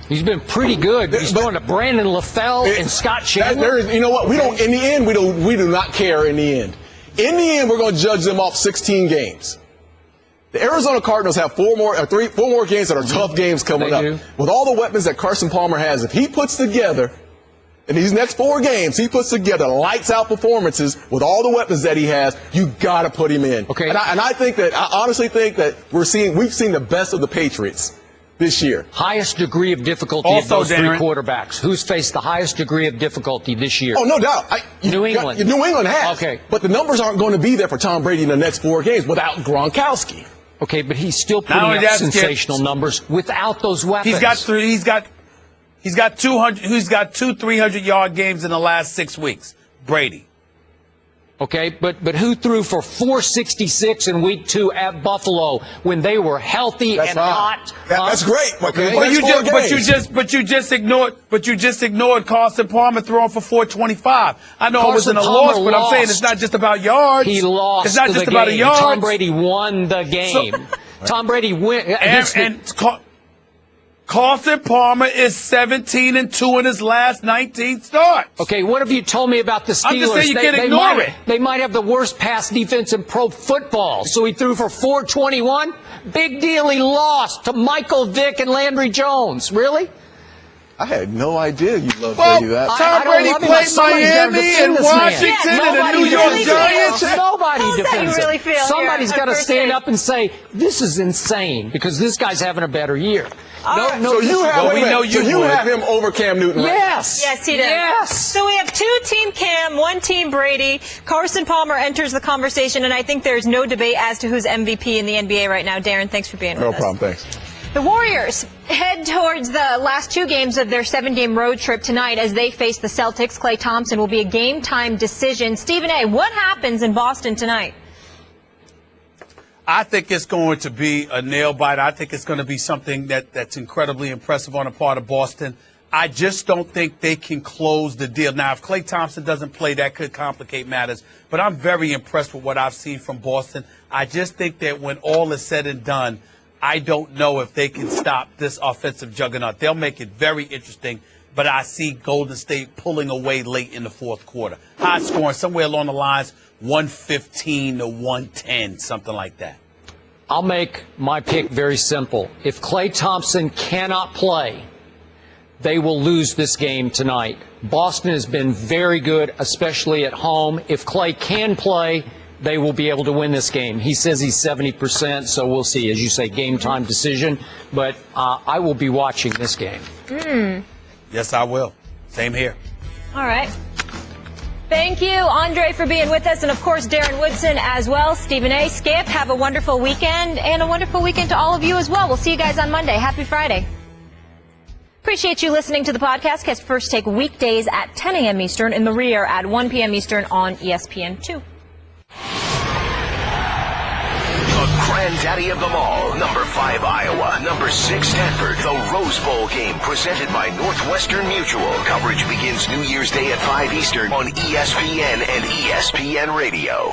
He's been pretty good. He's going to Brandon LaFell and Scott Chandler. You know what? We don't. In the end, we do not care. In the end, we're going to judge them off 16 games. The Arizona Cardinals have 4 more games that are tough games coming up. With all the weapons that Carson Palmer has, if he puts together. In these next 4 games, he puts together lights-out performances with all the weapons that he has. You got to put him in. Okay. And I honestly think that we've seen the best of the Patriots this year. Highest degree of difficulty also, of those 3 quarterbacks. Who's faced the highest degree of difficulty this year? Oh, no doubt. New England. New England has. Okay. But the numbers aren't going to be there for Tom Brady in the next 4 games without Gronkowski. Okay, but he's still putting up sensational numbers without those weapons. He's got 2 300-yard games in the last 6 weeks. Brady. Okay, but who threw for 466 in week 2 at Buffalo when they were healthy and hot? That's great. Okay. But you just ignored Carson Palmer throwing for 425. I know it was in a loss, but I'm saying it's not just about yards. He lost. It's not just about a yard. Tom Brady won the game. Tom Brady win. Carson Palmer is 17-2 in his last 19 starts. Okay, what have you told me about the Steelers? I'm just saying you can't ignore it. They might have the worst pass defense in pro football. So he threw for 421. Big deal. He lost to Michael Vick and Landry Jones. Really? I had no idea you loved Brady that. Tom Brady played Miami and Washington and the New York Giants. Nobody defends really him. Somebody's got to stand up and say, this is insane, because this guy's having a better year. So you have him over Cam Newton, right? Yes. Yes, he does. Yes. So we have 2 Team Cam, 1 Team Brady. Carson Palmer enters the conversation, and I think there's no debate as to who's MVP in the NBA right now. Darren, thanks for being with us. No problem. Thanks. The Warriors head towards the last 2 games of their 7-game road trip tonight as they face the Celtics. Klay Thompson will be a game-time decision. Stephen A., what happens in Boston tonight? I think it's going to be a nail-biter. I think it's going to be something that's incredibly impressive on the part of Boston. I just don't think they can close the deal. Now, if Klay Thompson doesn't play, that could complicate matters. But I'm very impressed with what I've seen from Boston. I just think that when all is said and done, I don't know if they can stop this offensive juggernaut. They'll make it very interesting but I see Golden State pulling away late in the fourth quarter. High scoring, somewhere along the lines, 115 to 110, something like that. I'll make my pick very simple. If Klay Thompson cannot play, they will lose this game tonight. Boston has been very good, especially at home. If Klay can play, they will be able to win this game. He says he's 70%, so we'll see. As you say, game time decision. But I will be watching this game. Yes, I will. Same here. All right. Thank you, Andre, for being with us. And, of course, Darren Woodson as well. Stephen A. Skip, have a wonderful weekend. And a wonderful weekend to all of you as well. We'll see you guys on Monday. Happy Friday. Appreciate you listening to the podcast. Catch First Take weekdays at 10 a.m. Eastern, in the rear at 1 p.m. Eastern on ESPN2. The granddaddy of them all, number 5 Iowa, number 6 Stanford. The Rose Bowl game presented by Northwestern Mutual. Coverage begins New Year's Day at 5 Eastern on ESPN and ESPN Radio.